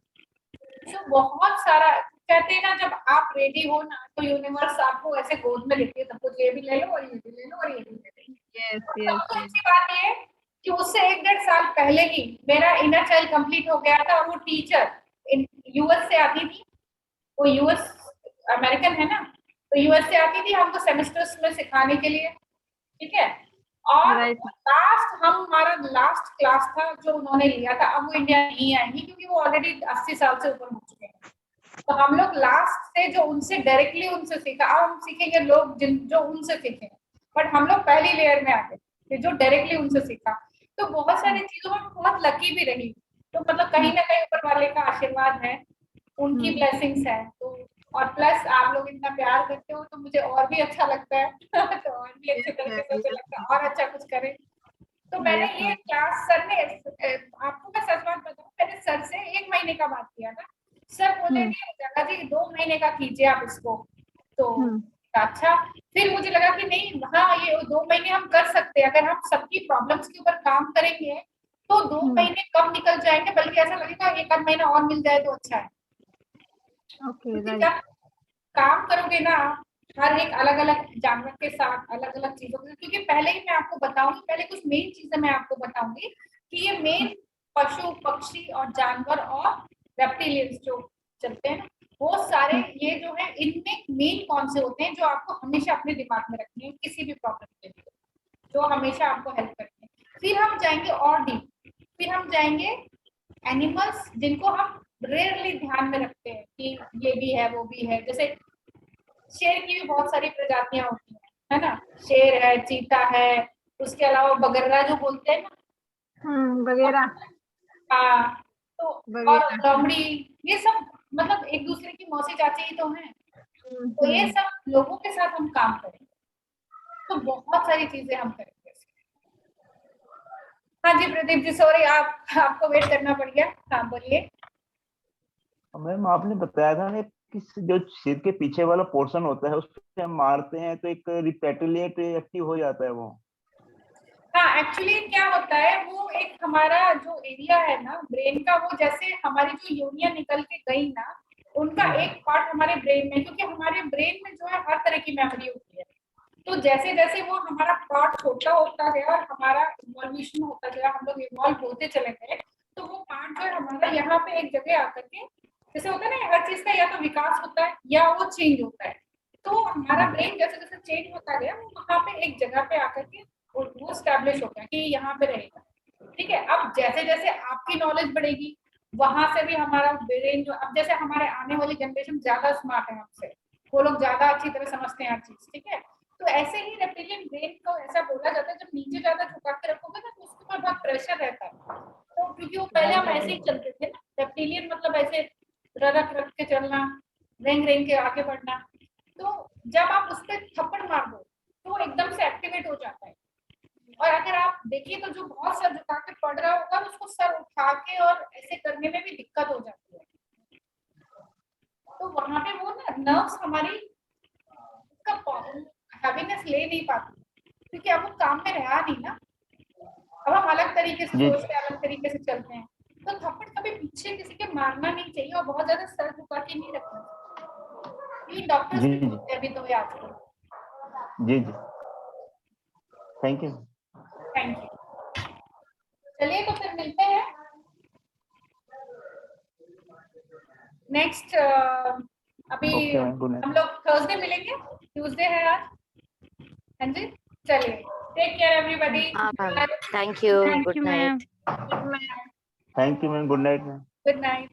तो बहुत सारा कहते हैं ना, जब आप रेडी हो ना तो यूनिवर्स आपको ऐसे गोद में लेती है, सब कुछ ये भी ले लो और ये भी ले लो और ये भी ले लो। सबसे अच्छी बात ये कि उससे 1-1.5 साल पहले ही मेरा इनर चाइल्ड कंप्लीट हो गया था, और वो टीचर यूएस से आती थी, वो यूएस अमेरिकन है ना, तो यूएस से आती थी हमको सेमेस्टर्स में सिखाने के लिए, ठीक है। और हमारा लास्ट क्लास था जो उन्होंने लिया था। अब वो इंडिया नहीं आएंगी क्योंकि वो ऑलरेडी 80 साल से ऊपर हो चुके हैं। तो हम लोग लास्ट से जो उनसे डायरेक्टली उनसे सीखा, अब हम सीखेंगे लोग जो उनसे सीखे, बट हम लोग पहली लेयर में आ गए जो डायरेक्टली उनसे सीखा। तो बहुत सारी चीजों में बहुत लकी भी रही, तो मतलब कहीं ना कहीं ऊपर वाले का आशीर्वाद है, उनकी ब्लेसिंग्स है। तो और प्लस आप लोग इतना प्यार करते हो तो मुझे और भी अच्छा लगता है तो और भी अच्छे तरीके से मुझे लगता है और अच्छा कुछ करें। तो मैंने ये क्लास सर ने, आपको मैं सच बात बताऊं, मैंने सर से 1 महीने का बात किया था। सर बोले जगह जी 2 महीने का कीजिए आप इसको। तो अच्छा, फिर मुझे लगा कि नहीं, हाँ ये 2 महीने हम कर सकते हैं, अगर हम सबकी प्रॉब्लम्स के ऊपर काम करेंगे तो 2 महीने कम निकल जाएंगे, बल्कि ऐसा लगेगा 1 महीना और मिल जाए तो अच्छा है। जब काम करोगे ना हर एक अलग अलग जानवर के साथ, अलग अलग चीजों के, क्योंकि पहले ही मैं आपको बताऊंगी, पहले कुछ मेन चीजें मैं आपको बताऊंगी कि ये मेन पशु पक्षी और जानवर और रेप्टिलियंस जो चलते हैं वो सारे ये जो है इनमें मेन कौन से होते हैं जो आपको हमेशा अपने दिमाग में रखने हैं किसी भी प्रॉब्लम के लिए, जो हमेशा आपको हेल्प करते हैं। फिर हम जाएंगे और डीप, फिर हम जाएंगे एनिमल्स जिनको हम रेयरली ध्यान में रखते हैं कि ये भी है वो भी है। जैसे शेर की भी बहुत सारी प्रजातियां होती हैं, है ना, शेर है, चीता है, उसके अलावा बगररा जो बोलते हैं ना, वगैरह हाँ, तो और वगैरह। लोमड़ी, ये सब मतलब एक दूसरे की मौसी चाची ही तो हैं। तो ये सब लोगों के साथ हम काम करेंगे, तो बहुत सारी चीजें हम करेंगे। हाँ जी प्रदीप जी, सॉरी आपको वेट करना पड़ गया। हाँ बोलिए। मैम आपने बताया था ना कि जो सिर के पीछे वाला पोर्शन होता है उस पे हम मारते हैं तो एक रिपेटिलेट एक्टिव हो जाता है वो। हाँ, एक्चुअली क्या होता है, वो एक हमारा जो एरिया है ना ब्रेन का, वो जैसे हमारी जो यूनियन निकल के गई ना, उनका एक पार्ट हमारे ब्रेन में, क्योंकि हमारे ब्रेन में जो है हर तरह की मेमोरी होती है, तो जैसे जैसे वो हमारा पार्ट छोटा होता गया और हमारा इवोल्यूशन होता गया, हम लोग इवॉल्व होते चले गए, तो वो पार्ट जो है हमारा यहाँ पे एक जगह आकर के, जैसे होता है ना हर चीज का या तो विकास होता है या वो चेंज होता है, तो हमारा ब्रेन जैसे जैसे चेंज होता गया वो वहाँ पे एक जगह पे आकर के वो स्टैब्लिश हो गया कि यहाँ पे रहेगा। ठीक है, अब जैसे जैसे आपकी नॉलेज बढ़ेगी वहां से भी हमारा ब्रेन जो, अब जैसे हमारे आने वाली जनरेशन ज्यादा स्मार्ट है हमसे, वो लोग ज्यादा अच्छी तरह समझते हैं हर चीज, ठीक है, तो ऐसे ही रेप्टिलियन ब्रेन को ऐसा बोला जाता है, जब नीचे ज्यादा झुका के रखोगे ना तो उसके ऊपर बहुत प्रेशर रहता है, तो क्योंकि वो पहले हम ऐसे ही चलते थे ना, रेप्टिलियन मतलब ऐसे रख रख के चलना, रेंग रेंग के आगे बढ़ना, तो जब आप उस पर थप्पड़ मार दो तो वो एकदम से एक्टिवेट हो जाता है। और अगर आप देखिए तो जो बहुत सर झुका के पढ़ रहा होगा उसको सर उठा के और ऐसे करने में भी दिक्कत हो जाती है, तो वहां पे वो ना नर्व्स हमारी उसका हैवीनेस ले नहीं पाती, क्योंकि अब वो काम में रहा नहीं ना, अब हम अलग तरीके से जी। सोचते हैं, अलग तरीके से चलते हैं, तो थप्पड़ कभी पीछे किसी के मारना नहीं चाहिए और बहुत ज्यादा सर झुका के नहीं रखना चाहिए, ये डॉक्टर्स जी भी जी बोलते हैं अभी तो आजकल। जी जी, थैंक यू। Thank you. चलिए तो फिर मिलते हैं नेक्स्ट, अभी ओके मैम, गुड नाइट। हम लोग थर्सडे मिलेंगे, ट्यूसडे है आज। हाँ जी, चलिए, टेक केयर एवरीबॉडी। हाँ ma'am, thank you, thank good you night. Ma'am. Thank you ma'am, good night ma'am. Good night.